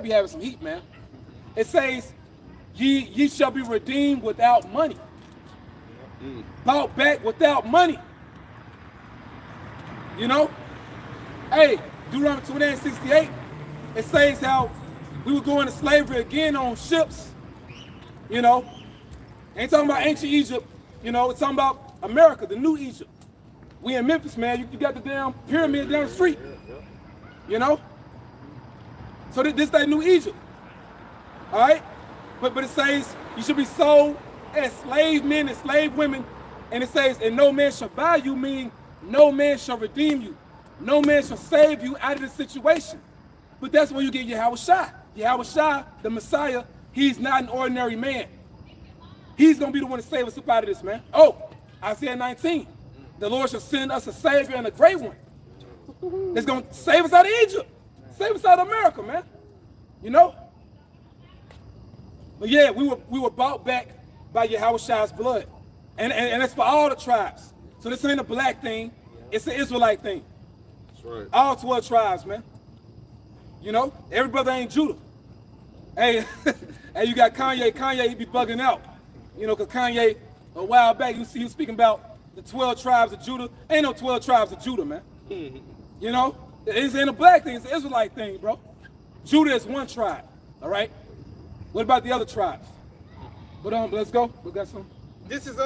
be having some heat, man. It says, ye shall be redeemed without money. Bought back without money. Hey, Deuteronomy 28:68, it says how we were going to slavery again on ships. Ain't talking about ancient Egypt. It's talking about America, the new Egypt. We in Memphis, man. You got the damn pyramid down the street. So this that new Egypt. All right? But it says you should be sold as slave men and slave women. And it says, and no man shall buy you, meaning no man shall redeem you. No man shall save you out of the situation. But that's where you get Yahushua. Yahushua, the Messiah, he's not an ordinary man. He's going to be the one to save us up out of this, man. Oh, Isaiah 19. The Lord shall send us a Savior and a great one. That's going to save us out of Egypt. Save us out of America, man. But yeah, we were bought back by Yahushua's blood. And it's for all the tribes. So this ain't a black thing. It's an Israelite thing. That's right. All 12 tribes, man. Every brother ain't Judah. Hey, you got Kanye. Kanye, he be bugging out. Because Kanye, a while back, he was speaking about the 12 tribes of Judah. Ain't no 12 tribes of Judah, man. It ain't a black thing. It's an Israelite thing, bro. Judah is one tribe, all right? What about the other tribes? But let's go. We got some. This is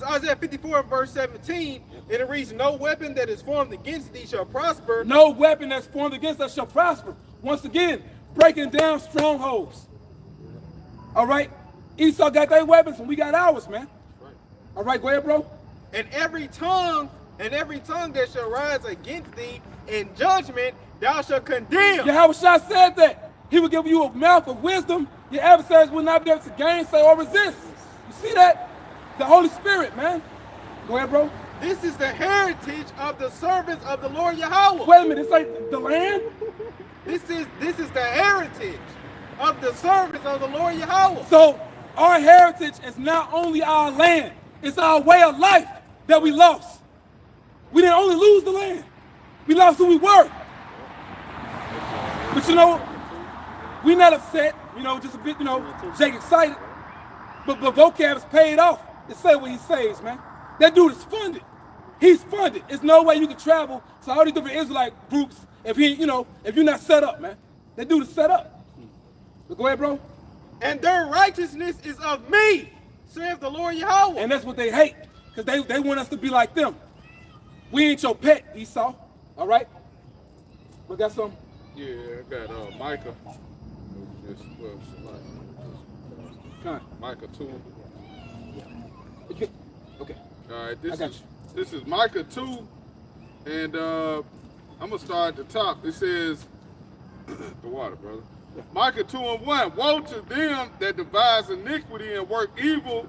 Isaiah 54:17, and it reads, no weapon that is formed against thee shall prosper. No weapon that's formed against us shall prosper. Once again, breaking down strongholds. All right? Esau got their weapons and we got ours, man. All right, go ahead, bro. And every tongue that shall rise against thee in judgment, thou shalt condemn. Yahushua said that. He will give you a mouth of wisdom. Your adversaries will not be able to gainsay or resist. You see that? The Holy Spirit, man. Go ahead, bro. This is the heritage of the servants of the Lord Yahweh. Wait a minute, it's like the land? This is the heritage of the servants of the Lord Yahweh. So our heritage is not only our land, it's our way of life that we lost. We didn't only lose the land, we lost who we were. But we not upset, just a bit, Jake excited. But vocab is paid off to say what he says, man. That dude is funded. He's funded. There's no way you can travel to all these different Israelite groups if if you're not set up, man. That dude is set up. But go ahead, bro. And their righteousness is of me, saith the Lord Yahweh. And that's what they hate, because they want us to be like them. We ain't your pet, Esau. All right? We got some? Yeah, I got Micah. Con. Micah 2. Okay. All right, I got this is Micah 2, and I'm gonna start at the top. It says, the water, brother. Micah 2:1. Woe to them that devise iniquity and work evil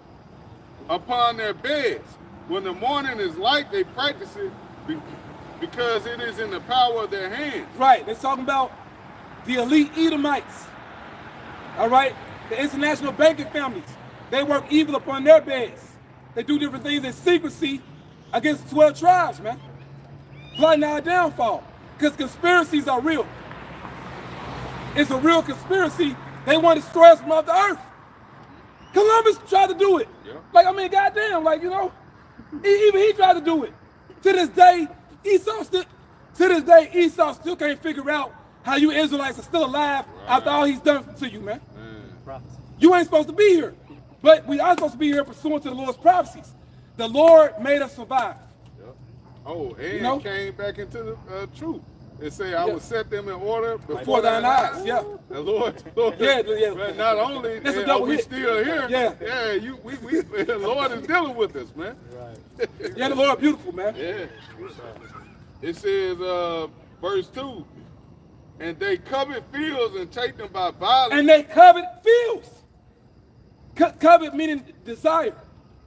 upon their beds. When the morning is light, they practice it because it is in the power of their hands. Right. They're talking about the elite Edomites. All right. The international banking families. They work evil upon their beds. They do different things in secrecy against 12 tribes, man. Plotting our downfall. Because conspiracies are real. It's a real conspiracy. They want to destroy us from off the earth. Columbus tried to do it. Yeah. Like, I mean, goddamn, like, you know, even he tried to do it. To this day, Esau still can't figure out how you Israelites are still alive after all he's done to you, man. You ain't supposed to be here. But we are supposed to be here pursuant to the Lord's prophecies. The Lord made us survive. Yep. Oh, and You know? came back into the truth. It say, I will set them in order Before thine eyes, yeah. The Lord, Yeah. but not only That's a are double we hit. still here, Yeah. the Lord is dealing with us, man. Yeah, the Lord beautiful, man. Yeah. It says, verse 2, and they covet fields and take them by violence. And they covet fields. Covet meaning desire.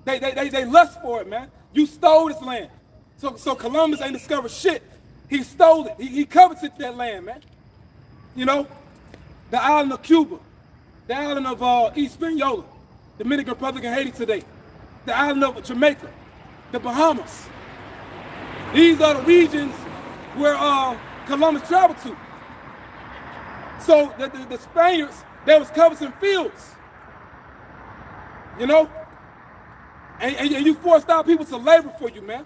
They lust for it, man. You stole this land. So Columbus ain't discovered shit. He stole it. He coveted that land, man. You know, the island of Cuba, the island of East Hispaniola, Dominican Republic and Haiti today, the island of Jamaica, the Bahamas. These are the regions where Columbus traveled to. So the Spaniards, they was coveting fields. You know? And you forced our people to labor for you, man.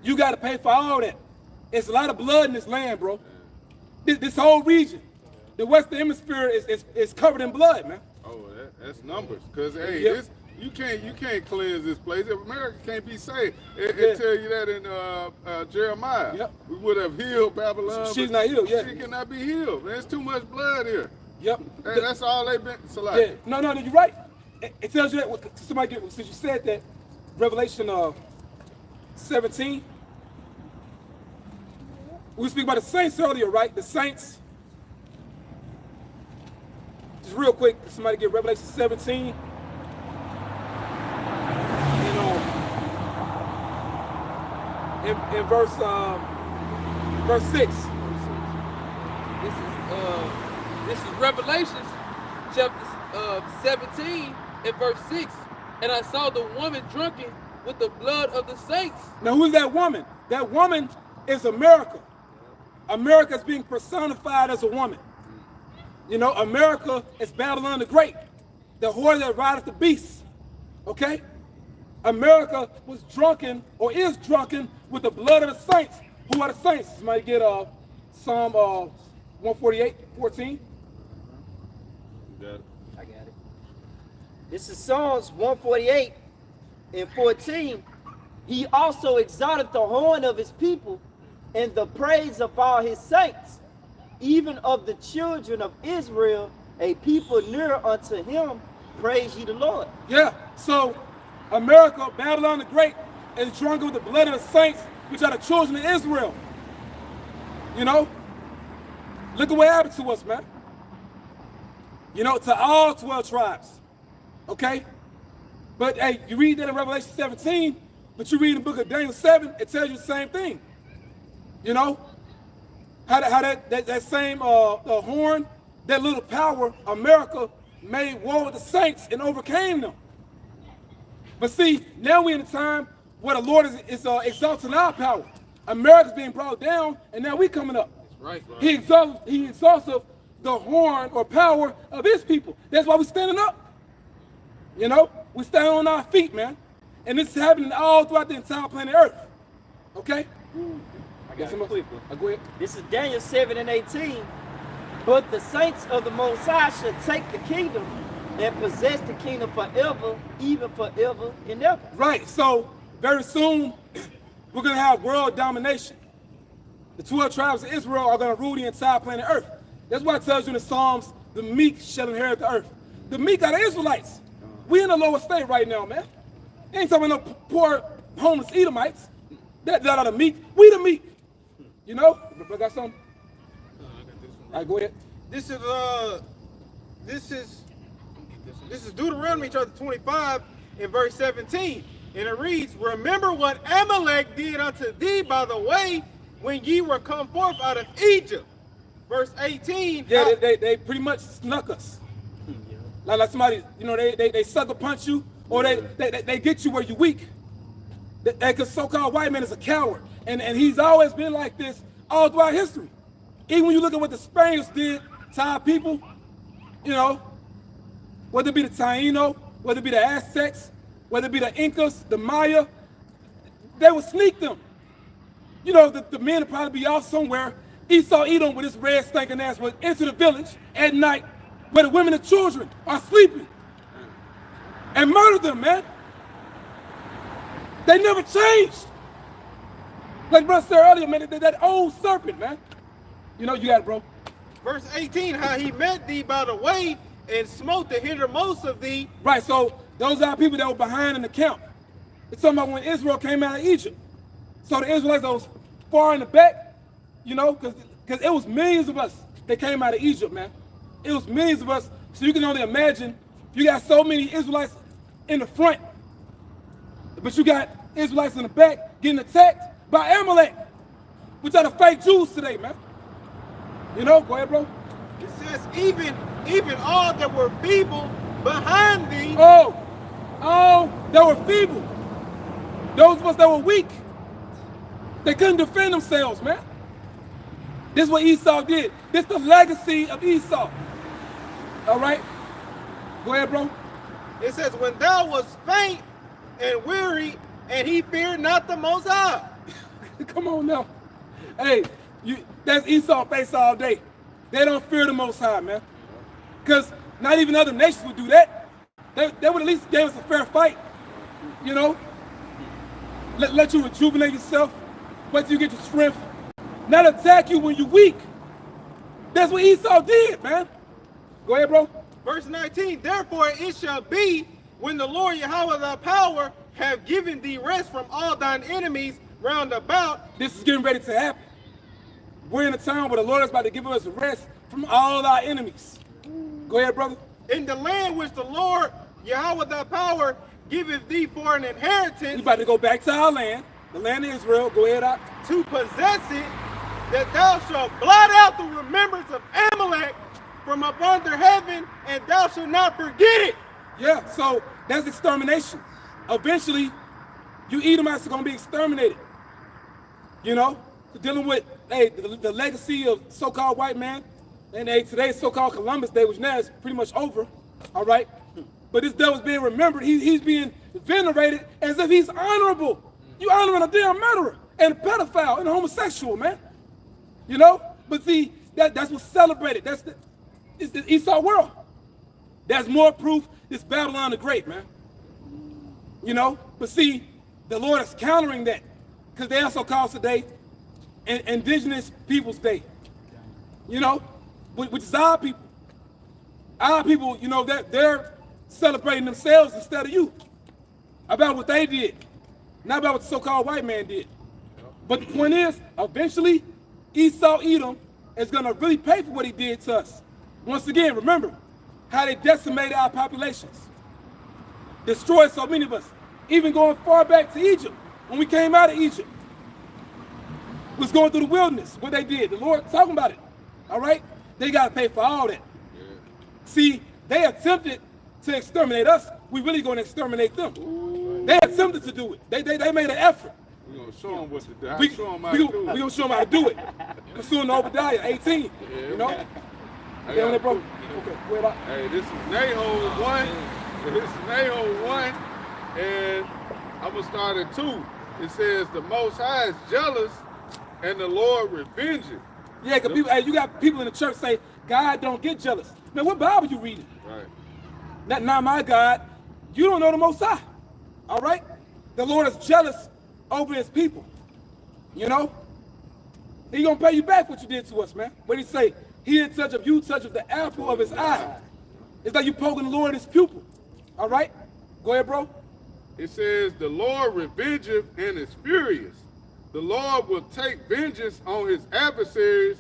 You got to pay for all that. It's a lot of blood in this land, bro. This whole region, the Western Hemisphere is covered in blood, man. Oh, that's numbers. Cause hey, Yep. you can't cleanse this place. America can't be saved. It tell you that in Jeremiah. Yep. We would have healed Babylon. She's but not healed, yeah. She cannot be healed. There's too much blood here. Yep. Hey, that's all they've been. Yeah. No, you're right. It tells you that since you said that, Revelation 17. We speak about the saints earlier, right? The saints. Just real quick, somebody get Revelation 17. You know, in verse 6. This is Revelation chapter 17 and verse 6. And I saw the woman drunken with the blood of the saints. Now, who's that woman? That woman is America. America is being personified as a woman. You know, America is Babylon the Great, the whore that rideth the beast. Okay? America was drunken, or is drunken, with the blood of the saints. Who are the saints? Somebody get Psalm 148:14. I got it. This is Psalms 148 and 14. He also exalted the horn of his people and the praise of all his saints, even of the children of Israel, a people near unto him. Praise ye the Lord. Yeah, so America, Babylon the Great, is drunk with the blood of the saints, which are the children of Israel. You know? Look at what happened to us, man. You know, to all 12 tribes. Okay? But hey, you read that in Revelation 17, but you read in the book of Daniel 7, it tells you the same thing. You know? How that same horn, that little power, America, made war with the saints and overcame them. But see, now we're in a time where the Lord is exalting our power. America's being brought down, and now we're coming up. Right. He exalts the horn or power of his people. That's why we're standing up. You know, we're standing on our feet, man. And this is happening all throughout the entire planet Earth. Okay? I got it quick one. Go ahead. This is Daniel 7 and 18. But the saints of the Most High shall take the kingdom and possess the kingdom forever, even forever and ever. Right. So very soon, we're going to have world domination. The 12 tribes of Israel are going to rule the entire planet Earth. That's why it tells you in the Psalms, the meek shall inherit the earth. The meek are the Israelites. We in the lower state right now, man. Ain't talking about no poor, homeless Edomites. That are the meek. We the meek. You know? I got something? All right, go ahead. This is Deuteronomy chapter 25 and verse 17. And it reads, remember what Amalek did unto thee by the way when ye were come forth out of Egypt. Verse 18. Yeah, they pretty much snuck us. Like somebody, you know, they sucker punch you, or they get you where you're weak. Because so-called white man is a coward. And he's always been like this all throughout history. Even when you look at what the Spaniards did to our people, you know, whether it be the Taino, whether it be the Aztecs, whether it be the Incas, the Maya, they would sneak them. You know, the men would probably be off somewhere. Esau, Edom, with his red stinking ass, would enter the village at night where the women and children are sleeping and murder them, man. They never changed. Like brother said earlier, man, that old serpent, man. You know, you got it, bro. Verse 18, how he met thee by the way and smote the hindermost of thee. Right, so those are people that were behind in the camp. It's talking about when Israel came out of Egypt. So the Israelites that was far in the back, you know, because it was millions of us that came out of Egypt, man. It was millions of us. So you can only imagine, you got so many Israelites in the front, but you got Israelites in the back getting attacked by Amalek, which are the fake Jews today, man. You know, go ahead, bro. It says, even all that were feeble behind thee. Oh, that were feeble. Those of us that were weak. They couldn't defend themselves, man. This is what Esau did. This is the legacy of Esau. All right? Go ahead, bro. It says, when thou wast faint and weary, and he feared not the Most High. Come on now. Hey, that's Esau face all day. They don't fear the Most High, man. Because not even other nations would do that. They would at least give us a fair fight. You know? Let you rejuvenate yourself. Wait till you get your strength. Not attack you when you're weak. That's what Esau did, man. Go ahead, bro. Verse 19, therefore it shall be when the Lord Yahweh thy power have given thee rest from all thine enemies round about. This is getting ready to happen. We're in a time where the Lord is about to give us rest from all our enemies. Go ahead, brother. In the land which the Lord Yahweh thy power giveth thee for an inheritance. We about to go back to our land, the land of Israel. Go ahead, out. To possess it, that thou shalt blot out the remembrance of Amalek from up under heaven, and thou shalt not forget it. Yeah, so that's extermination. Eventually, you Edomites are going to be exterminated. You know, dealing with the legacy of so-called white man, and today's so-called Columbus Day, which now is pretty much over, all right? But this day was being remembered. He's being venerated as if he's honorable. You honoring a damn murderer and a pedophile and a homosexual, man. You know? But see, that's what's celebrated. It's the Esau world. There's more proof it's Babylon the Great, man. You know? But see, the Lord is countering that. Because they also call today indigenous people's day. You know? Which is our people. Our people, you know, they're celebrating themselves instead of you. About what they did. Not about what the so-called white man did. But the point is, eventually, Esau, Edom, is going to really pay for what he did to us. Once again, remember how they decimated our populations. Destroyed so many of us. Even going far back to Egypt. When we came out of Egypt. Was going through the wilderness. What they did. The Lord talking about it. All right? They got to pay for all that. Yeah. See, they attempted to exterminate us. We really going to exterminate them. Ooh. They attempted to do it. They made an effort. We're going to show them what to do. We're going to show them how to do it. Pursuing the Obadiah, 18. Yeah, you know? Hey, on that, bro. Okay, hey, this is Nahum 1. This is Nahum 1. And I'm going to start at 2. It says, the Most High is jealous and the Lord revengeth. Yeah, because people, hey, you got people in the church say, God don't get jealous. Man, what Bible you reading? Right. Not my God. You don't know the Most High. All right? The Lord is jealous over his people. You know? He gonna pay you back what you did to us, man. What did he say? He did touch of you, touch of the apple of his eye. It's like you poking the Lord in his pupil. All right? Go ahead, bro. It says, the Lord revengeth and is furious. The Lord will take vengeance on his adversaries,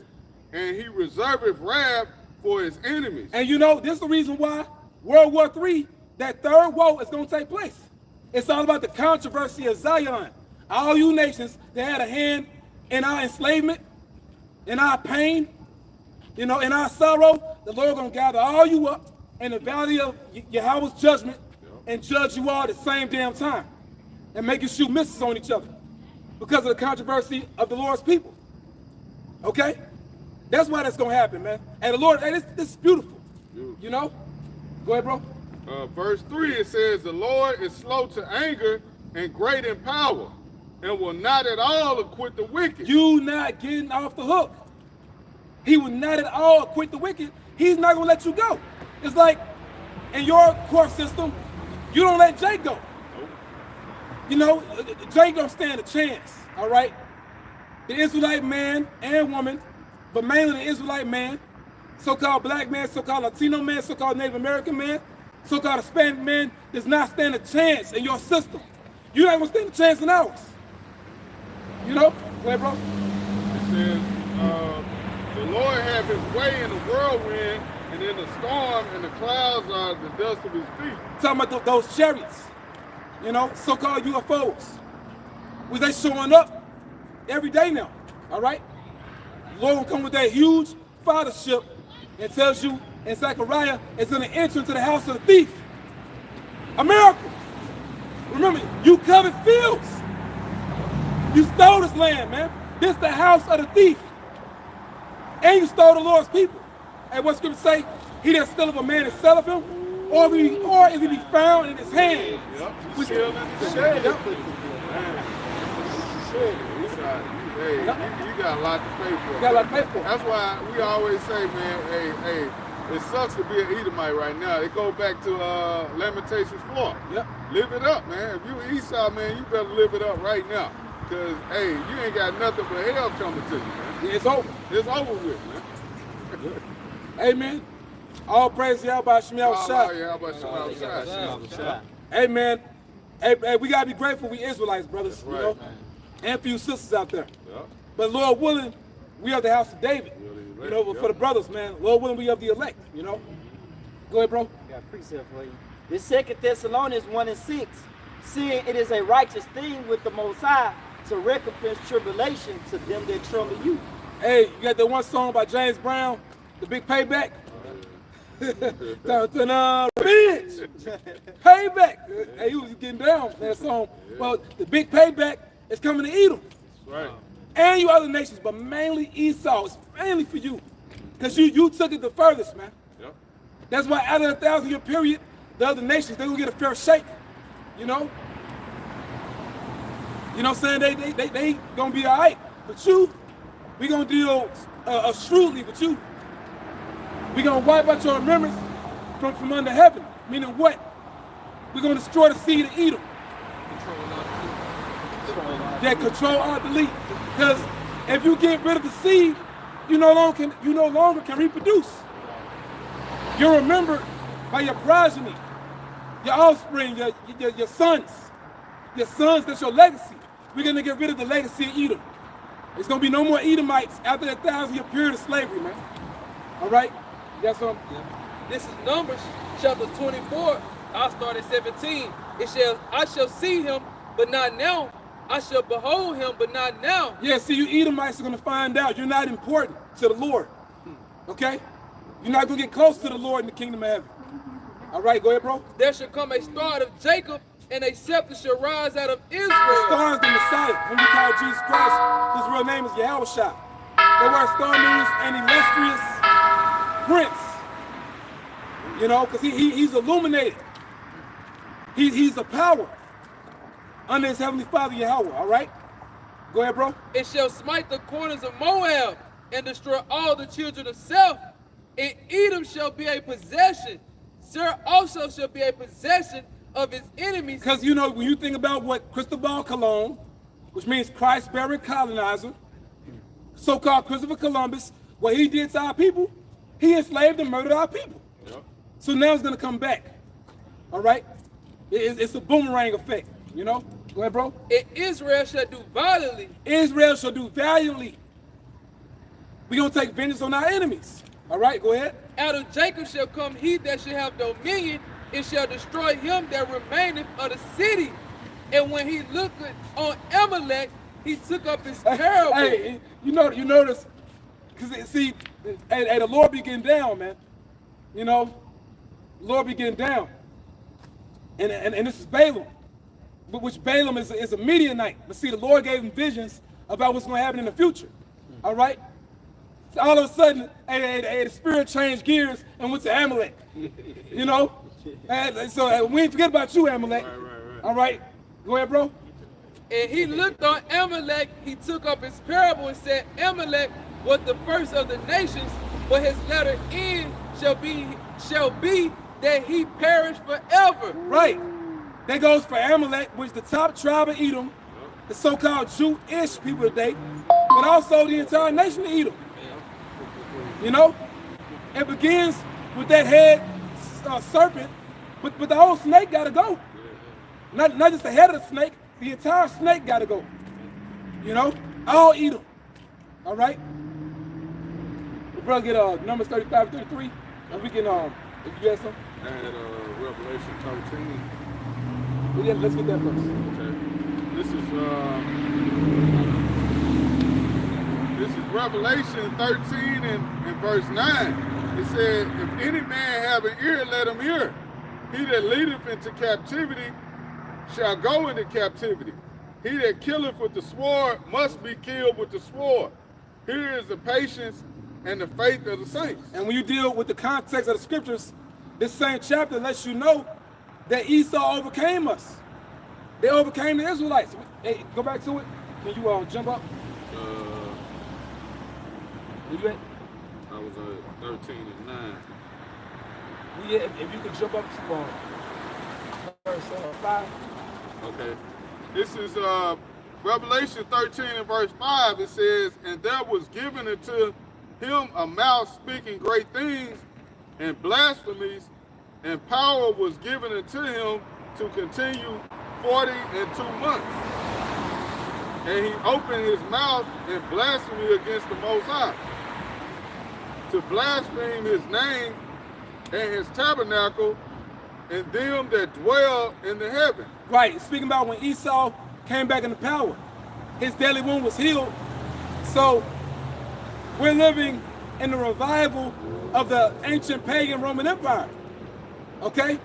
and he reserveth wrath for his enemies. And you know, this is the reason why World War III, that third woe is going to take place. It's all about the controversy of Zion. All you nations that had a hand in our enslavement, in our pain, you know, in our sorrow, the Lord going to gather all you up in the valley of Yahweh's judgment and judge you all at the same damn time and make you shoot missiles on each other because of the controversy of the Lord's people. Okay? That's why that's going to happen, man. And the Lord, hey, this is beautiful. You know? Go ahead, bro. Verse 3, it says, the Lord is slow to anger and great in power, and will not at all acquit the wicked. You not getting off the hook. He will not at all acquit the wicked. He's not going to let you go. It's like in your court system, you don't let Jay go. You know, Jay don't stand a chance, all right? The Israelite man and woman, but mainly the Israelite man, so-called black man, so-called Latino man, so-called Native American man, so-called Hispanic man, does not stand a chance in your system. You're not going to stand a chance in ours. You know? Go ahead, bro. It says, the Lord hath his way in the whirlwind, and in the storm, and the clouds are the dust of his feet. Talking about those chariots, you know, so-called UFOs. Was they showing up every day now, all right? The Lord will come with that huge fathership and tells you in Zechariah, it's going to enter into the house of the thief. A miracle. Remember, you covered fields. You stole this land, man. This is the house of the thief. And you stole the Lord's people. And what scripture say? He that stealeth a man and selleth him, or if he be found in his hand. Yep. Which, Hey, you got a lot to pay for. You got a lot to pay for. That's why we always say, man, hey, it sucks to be an Edomite right now. It goes back to Lamentations 4. Yep. Live it up, man. If you Esau, man, you better live it up right now. Because, hey, you ain't got nothing but hell coming to you, man. Yeah, it's over. It's over with, man. Amen. All praise to Yahweh Shemel Shah. Amen. Hey, we got to be grateful we Israelites, brothers. That's you right, know? man. And for you sisters out there. Yep. But Lord willing, we are the house of David. You know, for the brothers, man. Lord willing, we are the elect, you know. Go ahead, bro. I got a precept for you. This 2 Thessalonians 1:6, seeing it is a righteous thing with the Most High to recompense tribulation to them that trouble you. Hey, you got that one song by James Brown, The Big Payback? Revenge! Payback! Hey, he was getting down with that song. Well, the big payback is coming to Edom. Right. And you other nations, but mainly Esau. It's mainly for you. Because you took it the furthest, man. Yep. That's why out of the 1,000-year period, the other nations, they're going to get a fair shake. You know? You know what I'm saying? They going to be all right. But you, we going to deal shrewdly with you. We're going to wipe out your remembrance from under heaven. Meaning what? We're going to destroy the seed of Edom. That control our belief. Because if you get rid of the seed, you no longer can reproduce. You're remembered by your progeny, your offspring, your sons. Your sons, that's your legacy. We're going to get rid of the legacy of Edom. There's going to be no more Edomites after that 1,000-year period of slavery, man. All right? That's what This is Numbers chapter 24. I'll start at 17. I shall see him, but not now. I shall behold him, but not now. Yeah, see, you Edomites are going to find out you're not important to the Lord. Okay? You're not going to get close to the Lord in the kingdom of heaven. All right, go ahead, bro. There shall come a star out of Jacob, and a scepter shall rise out of The Israel. star is the Messiah, whom we call Jesus Christ, whose real name is Yahweh Shah. The word star means an illustrious prince. You know, because he's illuminated. He's a power under his heavenly Father Yahweh, all right? Go ahead, bro. It shall smite the corners of Moab, and destroy all the children of Self. And Edom shall be a possession. Sir also shall be a possession of his enemies. Because, you know, when you think about what Cristobal Colon, which means Christ-bearing colonizer, so-called Christopher Columbus, what he did to our people, he enslaved and murdered our people. Yep. So now it's going to come back. All right? It's a boomerang effect, you know? Go ahead, bro. And Israel shall do violently. Israel shall do valiantly. We're going to take vengeance on our enemies. All right, go ahead. Out of Jacob shall come he that shall have dominion, and shall destroy him that remaineth of the city. And when he looked on Amalek, he took up his parable. Hey, you notice, because see, hey, the Lord be getting down, man. You know, the Lord be getting down. And this is Balaam, which Balaam is a Midianite. But see, the Lord gave him visions about what's going to happen in the future. All right? So all of a sudden, the spirit changed gears and went to Amalek. You know? And so we ain't forget about you, Amalek. Right. All right? Go ahead, bro. And he looked on Amalek, he took up his parable and said, Amalek was the first of the nations, but his latter end shall be that he perish forever. Right. That goes for Amalek, which is the top tribe of Edom, the so-called Jewish people today, but also the entire nation of Edom. You know? It begins with that head serpent, but the whole snake got to go. Not just the head of the snake, the entire snake got to go. You know? All Edom. All right? The brother get Numbers 35 and 33, and we can, if you have some. And Revelation 13. Well, yeah, let's get that first. Okay. This is Revelation 13 and verse 9. It said, if any man have an ear, let him hear. He that leadeth into captivity shall go into captivity. He that killeth with the sword must be killed with the sword. Here is the patience and the faith of the saints. And when you deal with the context of the scriptures, this same chapter lets you know that Esau overcame us. They overcame the Israelites. Hey, go back to it. Can you jump up? You ready? I was 13 and 9. Yeah, if you could jump up to verse 5. Okay. This is Revelation 13 and verse 5. It says, and there was given unto him a mouth speaking great things and blasphemies, and power was given unto him to continue 42 months. And he opened his mouth in blasphemy against the Most High, to blaspheme his name and his tabernacle and them that dwell in the heaven. Right, speaking about when Esau came back into power, his deadly wound was healed. So we're living in the revival of the ancient pagan Roman Empire. Okay?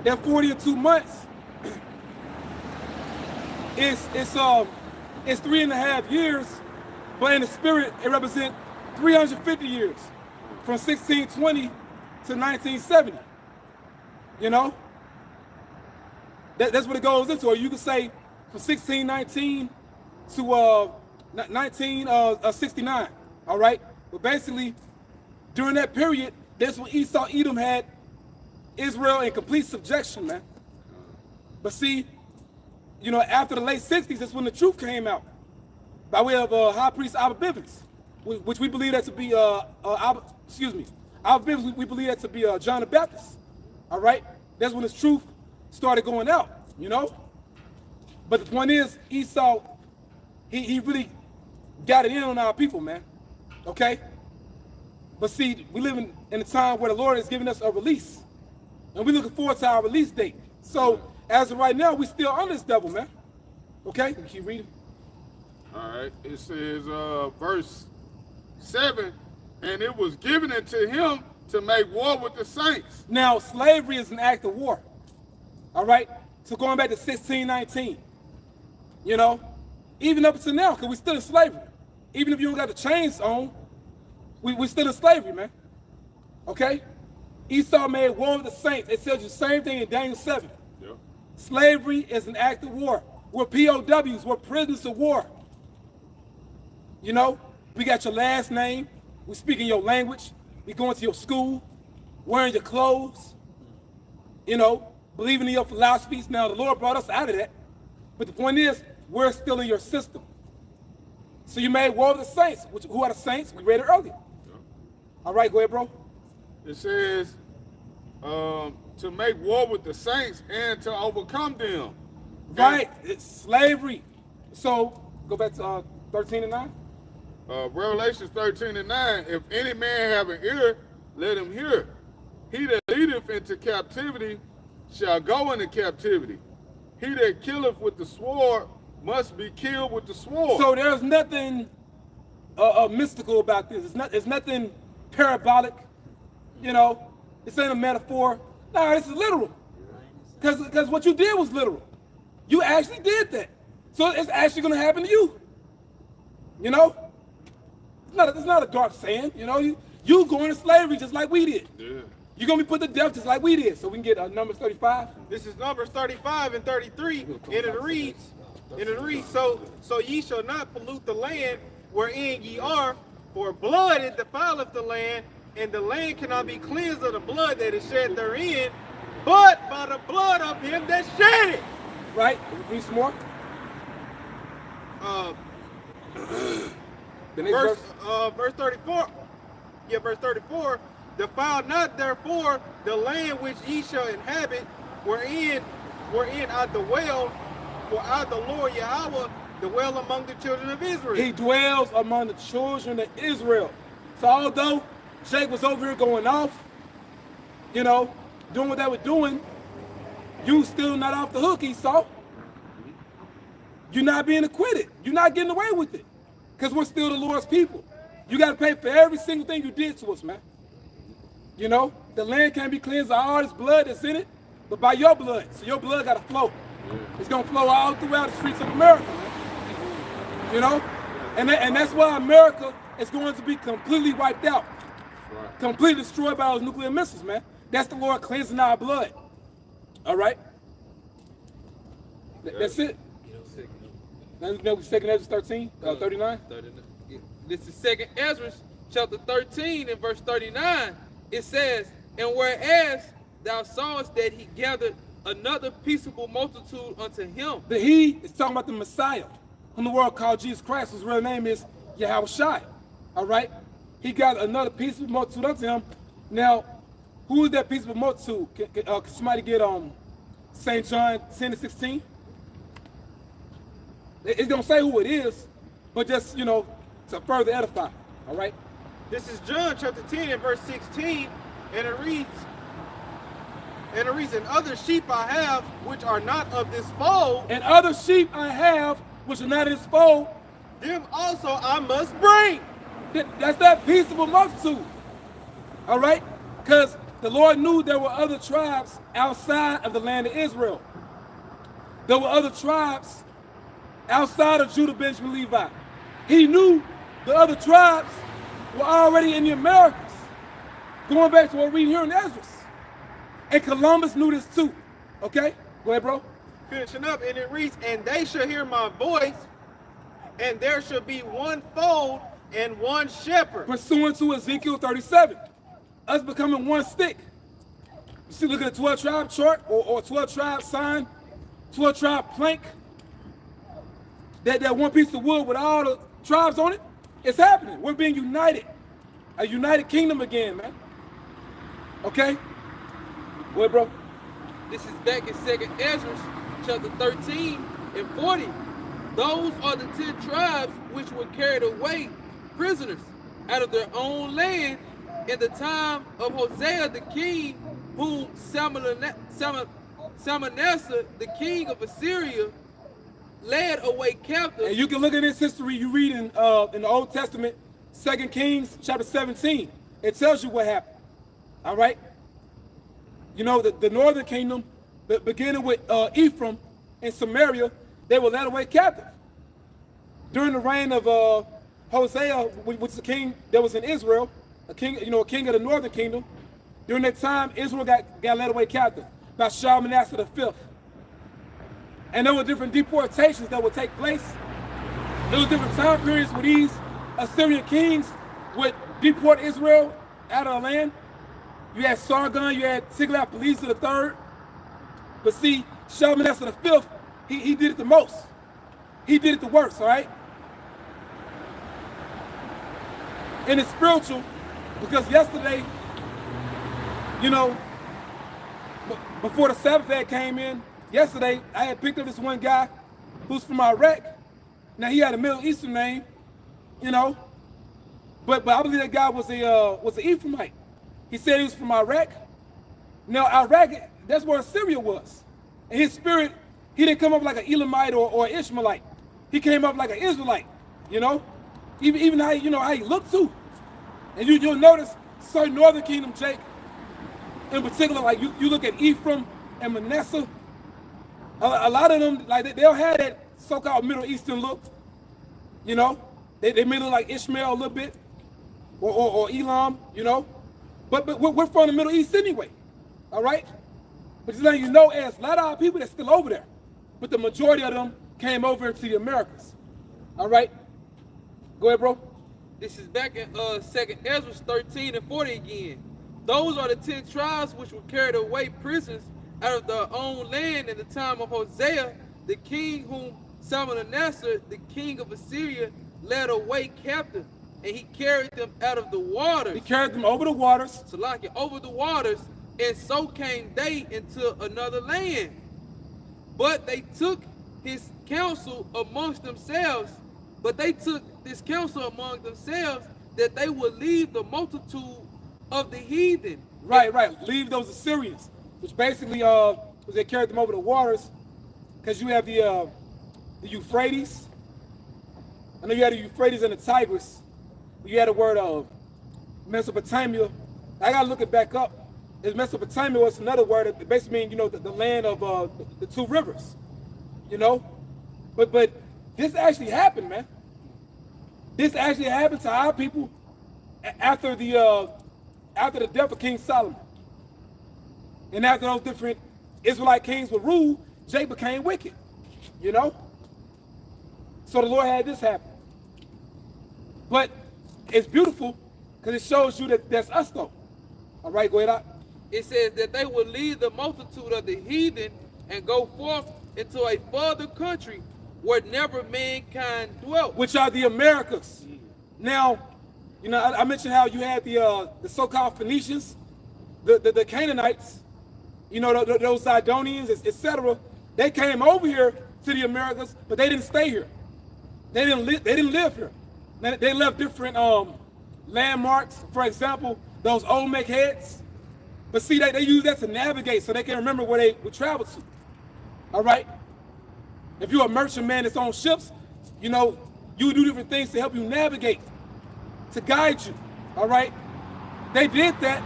That 42 months it's 3.5 years, but in the spirit it represents 350 years from 1620 to 1970. You know? That's what it goes into. Or you could say from 1619 to 1969. All right? But basically, during that period, that's when Esau, Edom had Israel in complete subjection, man. But see, you know, after the late 60s, that's when the truth came out by way of High Priest Abba Bivens, which we believe that to be Abba Bivens, we believe that to be John the Baptist. All right? That's when this truth started going out, you know? But the point is, Esau, he really got it in on our people, man. Okay? But see, we live in a time where the Lord is giving us a release. And we're looking forward to our release date. So, as of right now, we still under this devil, man. Okay? Can you keep reading? All right. It says, verse 7, and it was given unto him to make war with the saints. Now, slavery is an act of war. All right? So going back to 1619, you know, even up until now, because we're still in slavery. Even if you don't got the chains on, we're still in slavery, man. Okay? Esau made war with the saints. It tells you the same thing in Daniel 7. Yep. Slavery is an act of war. We're POWs. We're prisoners of war. You know, we got your last name. We speaking your language. We going to your school, wearing your clothes. You know, believing in your philosophies. Now, the Lord brought us out of that. But the point is, we're still in your system. So you made war with the saints. Who are the saints? We read it earlier. Yep. All right, go ahead, bro. It says, to make war with the saints and to overcome them. Right, it's slavery. So go back to 13 and 9. Revelations 13 and 9, if any man have an ear, let him hear. He that leadeth into captivity shall go into captivity. He that killeth with the sword must be killed with the sword. So there's nothing mystical about this. It's nothing parabolic. You know, this ain't a metaphor. No, this is literal. Because what you did was literal. You actually did that. So it's actually going to happen to you. You know? It's not a dark saying. You know, you going to slavery just like we did. Yeah. You're going to be put to death just like we did. So we can get Numbers 35. This is Numbers 35 and 33, and it reads, so ye shall not pollute the land wherein ye are, for blood it defileth the land, and the land cannot be cleansed of the blood that is shed therein, but by the blood of him that shed it. Right? Read some more. The next Verse 34. Yeah, verse 34. Defile not therefore the land which ye shall inhabit, wherein I dwell, for I the Lord Yahweh dwell among the children of Israel. He dwells among the children of Israel. So although Jake was over here going off, you know, doing what they were doing, you still not off the hook, Esau. You're not being acquitted. You're not getting away with it. Because we're still the Lord's people. You got to pay for every single thing you did to us, man. You know, the land can't be cleansed of all this blood that's in it, but by your blood. So your blood got to flow. It's going to flow all throughout the streets of America, man. You know? And that's why America is going to be completely wiped out. Right. Completely destroyed by those nuclear missiles, man. That's the Lord cleansing our blood. All right? That's it. Now, second Ezra 13, 39. This is second Ezra chapter 13 and verse 39. It says, and whereas thou sawest that he gathered another peaceable multitude unto him. The he is talking about the Messiah, whom the world called Jesus Christ, whose real name is Yahweh Shai. All right? He got another peaceable multitude unto him. Now, who is that peaceable multitude? Can somebody get St. John 10 and 16? It don't say who it is, but just, you know, to further edify. All right? This is John chapter 10 and verse 16, and it reads, and other sheep I have which are not of this fold. And other sheep I have which are not of this fold. Them also I must bring. That's that peaceable multitude. All right? Because the Lord knew there were other tribes outside of the land of Israel. There were other tribes outside of Judah, Benjamin, Levi. He knew the other tribes were already in the Americas. Going back to what we're reading here in Ezra. And Columbus knew this too. Okay? Go ahead, bro. Finishing up, and it reads, and they shall hear my voice, and there shall be one fold and one shepherd. Pursuant to Ezekiel 37. Us becoming one stick. You see, look at the 12 tribe chart or 12 tribe sign, 12 tribe plank. That one piece of wood with all the tribes on it. It's happening. We're being united. A united kingdom again, man. Okay? Go ahead, bro. This is back in 2nd Ezra, chapter 13 and 40. Those are the 10 tribes which were carried away prisoners out of their own land in the time of Hosea the king, whom Salmanasseh, the king of Assyria, led away captive. And you can look at this history you read in the Old Testament, 2 Kings chapter 17. It tells you what happened. All right? You know, the northern kingdom, beginning with Ephraim and Samaria, they were led away captive. During the reign of Hosea, which was the king that was in Israel, a king of the northern kingdom, during that time, Israel got led away captive by Shalmaneser the fifth. And there were different deportations that would take place. There was different time periods where these Assyrian kings would deport Israel out of the land. You had Sargon, you had Tiglath-Pileser III. But see, Shalmaneser the fifth, he did it the most. He did it the worst, all right? And it's spiritual because yesterday, you know, before the Sabbath had came in yesterday, I had picked up this one guy who's from Iraq. Now he had a Middle Eastern name, you know, but I believe that guy was an Ephraimite. He said he was from Iraq. Now Iraq, that's where Syria was, and his spirit, he didn't come up like an Elamite or an Ishmaelite. He came up like an Israelite, you know, even how how he looked too. And you'll notice certain northern kingdom, Jake, in particular, like you look at Ephraim and Manasseh, a lot of them, like they'll have that so-called Middle Eastern look, you know. They may look like Ishmael a little bit, or Elam, you know. But we're from the Middle East anyway, all right? But just letting you know, there's a lot of our people that's still over there, but the majority of them came over into the Americas, all right? Go ahead, bro. This is back in 2nd Ezra 13 and 40 again. Those are the 10 tribes which were carried away prisoners out of their own land in the time of Hosea, the king whom Salmanassar, the king of Assyria, led away captive, and he carried them out of the waters. He carried them over the waters. So like it, over the waters, and so came they into another land. But they took his counsel amongst themselves, that they would leave the multitude of the heathen. Right. Leave those Assyrians, which basically they carried them over the waters, because you have the Euphrates. I know you had the Euphrates and the Tigris. You had the word of Mesopotamia. I gotta look it back up. It's Mesopotamia was another word that basically means, the land of the two rivers, you know. But this actually happened, man. This actually happened to our people after the death of King Solomon. And after those different Israelite kings would rule, Jake became wicked, you know. So the Lord had this happen. But it's beautiful because it shows you that that's us though. All right, go ahead out. It says that they will leave the multitude of the heathen and go forth into a further country where never mankind dwelt. Which are the Americas. Now, I mentioned how you had the so-called Phoenicians, the Canaanites, those Zidonians, etc. They came over here to the Americas, but they didn't stay here. They didn't live here. They left different landmarks. For example, those Olmec heads. But see, they use that to navigate so they can remember where they would travel to. All right? If you're a merchantman that's on ships, you do different things to help you navigate, to guide you. All right? They did that.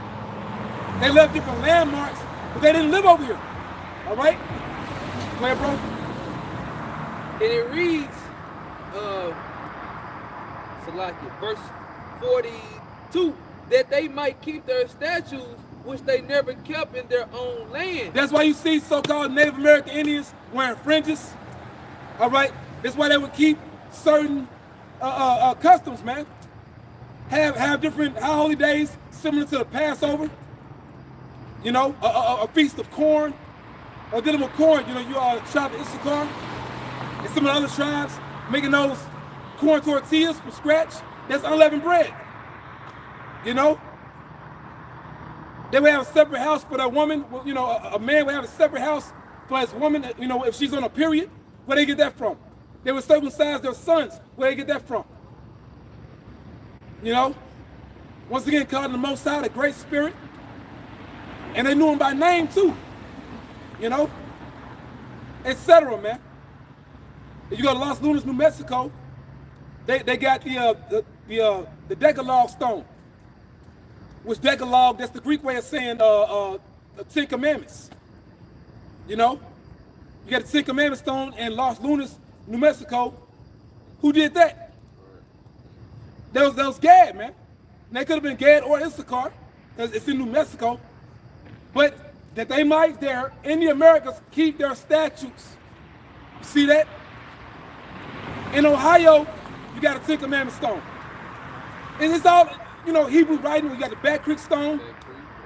They left different landmarks, but they didn't live over here. All right? Go ahead, bro. And it reads, verse 42, that they might keep their statutes which they never kept in their own land. That's why you see so-called Native American Indians wearing fringes. All right? That's why they would keep certain customs, man. Have different high holy days similar to the Passover. A feast of corn. Or dealing with corn, you are a tribe of Issachar. And some of the other tribes making those corn tortillas from scratch. That's unleavened bread. They would have a separate house for that woman. A man would have a separate house for his woman, if she's on a period. Where they get that from? They would circumcise their sons. Where they get that from? Once again, calling the Most High, the Great Spirit. And they knew him by name too. Etc., man. If you go to Los Lunas, New Mexico, they got the Decalogue stone. Which Decalogue, that's the Greek way of saying the 10 Commandments. You got the 10 Commandments stone in Los Lunas, New Mexico. Who did that? That was Gad, man. And they could have been Gad or Issachar, because it's in New Mexico. But that they might there in the Americas keep their statutes. You see that? In Ohio, you got a 10 Commandment stone. And it's all, Hebrew writing. We got the Back Creek stone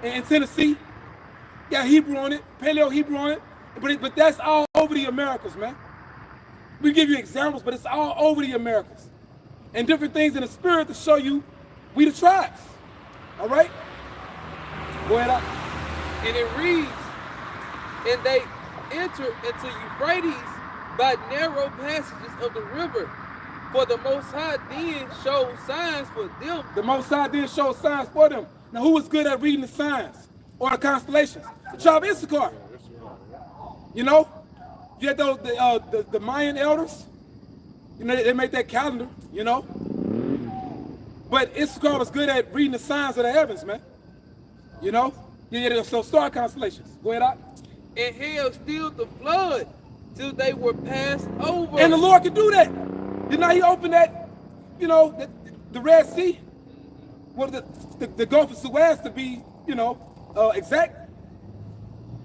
in Tennessee. Got Hebrew on it, Paleo Hebrew on it. But that's all over the Americas, man. We give you examples, but it's all over the Americas. And different things in the spirit to show you we the tribes. All right? Go ahead out. And it reads And they entered into Euphrates by narrow passages of the river. For the Most High then showed signs for them. The Most High then showed signs for them. Now, who was good at reading the signs or the constellations? The tribe of Issachar. You know, you had those the Mayan elders. You know, they made that calendar. You know, but Issachar was good at reading the signs of the heavens, man. You know, yeah, so star constellations. Go ahead, out. And hell stilled the flood till they were passed over. And the Lord could do that. Did not He open that, you know, the Red Sea, well, the Gulf of Suez to be, you know, exact.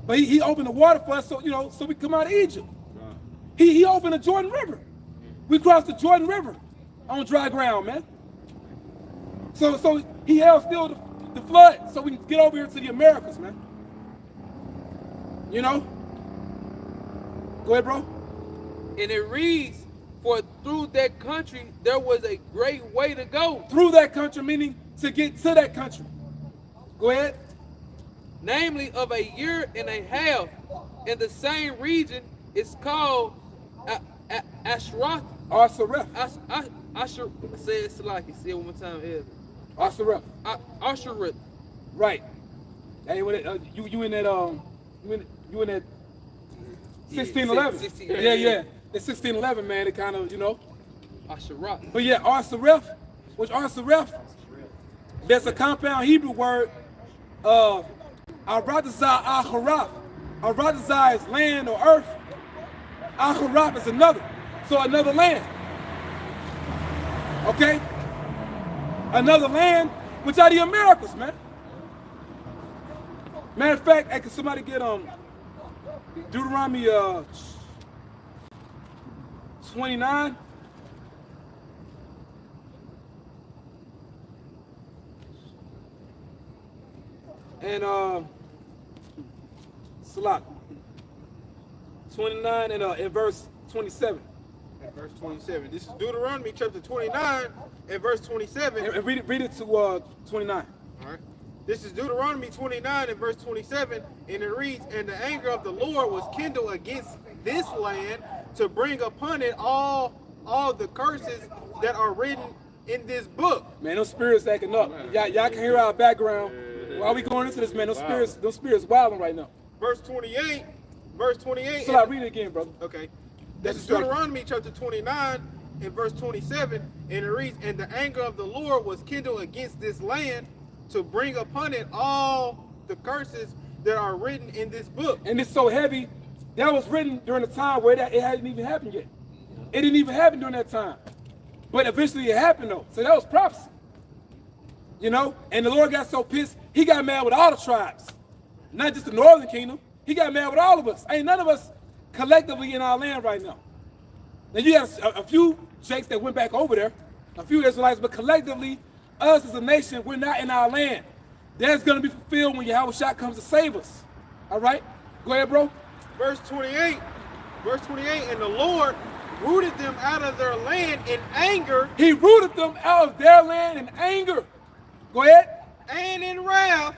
But he opened the water for us, so you know, so we come out of Egypt. He opened the Jordan River. We crossed the Jordan River on dry ground, man. So He held still the flood, so we can get over here to the Americas, man. You know. Go ahead, bro. And it reads, for through that country there was a great way to go. Through that country, meaning to get to that country. Go ahead. Namely of a year and a half. And the same region is called Ashrath. Asareth. Asher. Say it like you say it one more time. Asareth. Ashereth. Right. Hey, you in that you in that 1611. Yeah. The 1611, man. It kind of, you know. Ashereth. But yeah, Asareth, which Asareth, there's a compound Hebrew word. Aradazah Aharath. Aradazah is land or earth. Aharath is another. So another land. Okay? Another land, which are the Americas, man. Matter of fact, hey, can somebody get Deuteronomy 29? And Salat 29 and verse 27. At verse 27. This is Deuteronomy chapter 29 and verse 27. And read it to 29. All right. This is Deuteronomy 29 and verse 27, and it reads, and the anger of the Lord was kindled against this land to bring upon it all the curses that are written in this book. Man, those spirits acting up. Y'all can hear our background. While we going into this, man, those spirits wilding right now. Verse 28. So I read it again, brother. Okay. This is Deuteronomy chapter 29 and verse 27, and it reads, and the anger of the Lord was kindled against this land to bring upon it all the curses that are written in this book. And it's so heavy, that was written during a time where it hadn't even happened yet. It didn't even happen during that time. But eventually it happened though. So that was prophecy. You know? And the Lord got so pissed, He got mad with all the tribes. Not just the northern kingdom. He got mad with all of us. Ain't none of us collectively in our land right now. Now you got a few Jakes that went back over there, a few Israelites, but collectively, us as a nation, we're not in our land. That's going to be fulfilled when Yahweh Shah comes to save us. All right? Go ahead, bro. Verse 28, and the Lord rooted them out of their land in anger. He rooted them out of their land in anger. Go ahead. And in wrath,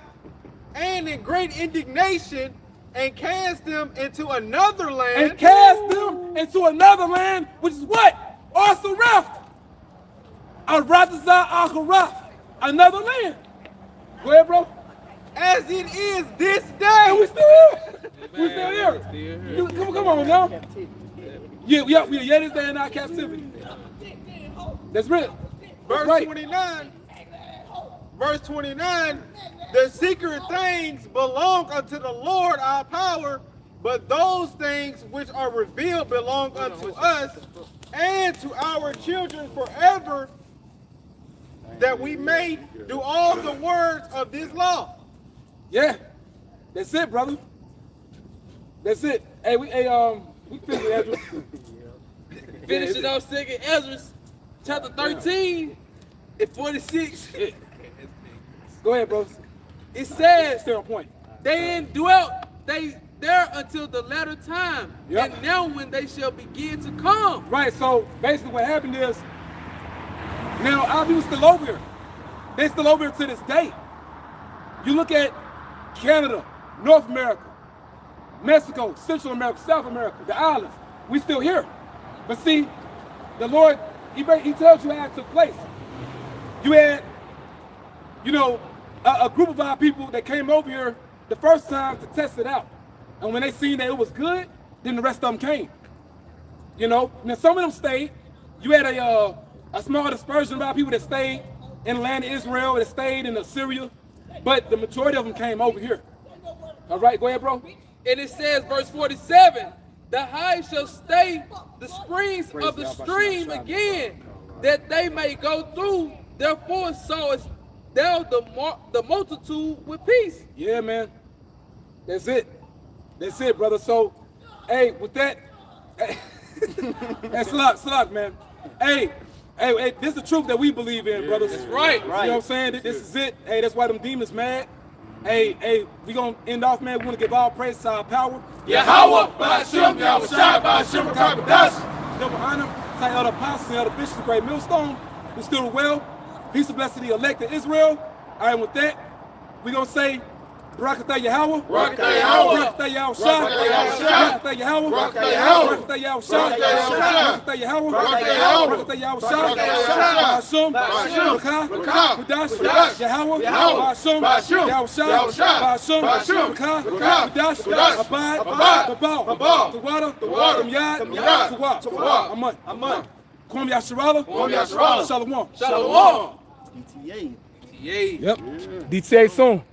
and in great indignation, and cast them into another land. And cast them into another land, which is what? Asareth. Aradazah Aharath. Another land. Go ahead, bro. As it is this And day. we still here. We still here. Come on now. Yeah, this day in our captivity. That's real. Verse Right. 29. Verse 29. The secret things belong unto the Lord our power, but those things which are revealed belong unto us and to our children forever, that we may do all the words of this law. Yeah. That's it, brother. That's it. Hey, we finished Ezra. Finish it off second Ezra chapter 13 and 46. Go ahead, bro. It says, Stay on point. they indwelt they there until the latter time, Yep. and now when they shall begin to come. Right, so basically what happened is, now our people still over here. They still over here to this day. You look at Canada, North America, Mexico, Central America, South America, the islands. We still here. But see, the Lord, he tells you how it took place. You had, you know, a group of our people that came over here the first time to test it out. And when they seen that it was good, then the rest of them came. You know, now some of them stayed. You had a small dispersion of our people that stayed in the land of Israel, that stayed in Assyria, but the majority of them came over here. All right, go ahead, bro. And it says, verse 47, the high shall stay the springs of the stream again, that they may go through. Therefore sawest thou the multitude with peace. Yeah, man. That's it. That's it, brother. So, hey, with that, that's luck, man. Hey, this is the truth that we believe in, brothers. That's right. You know what I'm saying? This is it. Hey, that's why them demons mad. Hey, we gonna end off, man. We wanna give all praise to our power. Yahweh, Ba'ashem, Yahushua, Ba'ashem, Kakadash. Double honor to all the apostles and all the bishops of Great Millstone who stood well. Peace and blessing to the elect of Israel. All right, with that, we gonna say, Barakatah Yahweh. Barakatah Yahweh. Barakatah Yahweh. Barakatah Yahweh. Barakatah Yahweh. Barakatah Yahweh. Barakatah Yahweh. Barakatah Yahweh. Barakatah Yahweh. Ba'ashem. Rakah. Kadash. Yahweh. Ba'ashem. Yahushua. Ba'ashem. Rakah. Kadash. Abad. Babal. Tawada. Tamyad. Tawah. Aman. Kwam Yasharala. Shalom. Shalom. DTA. Yay. Yep. DTA soon.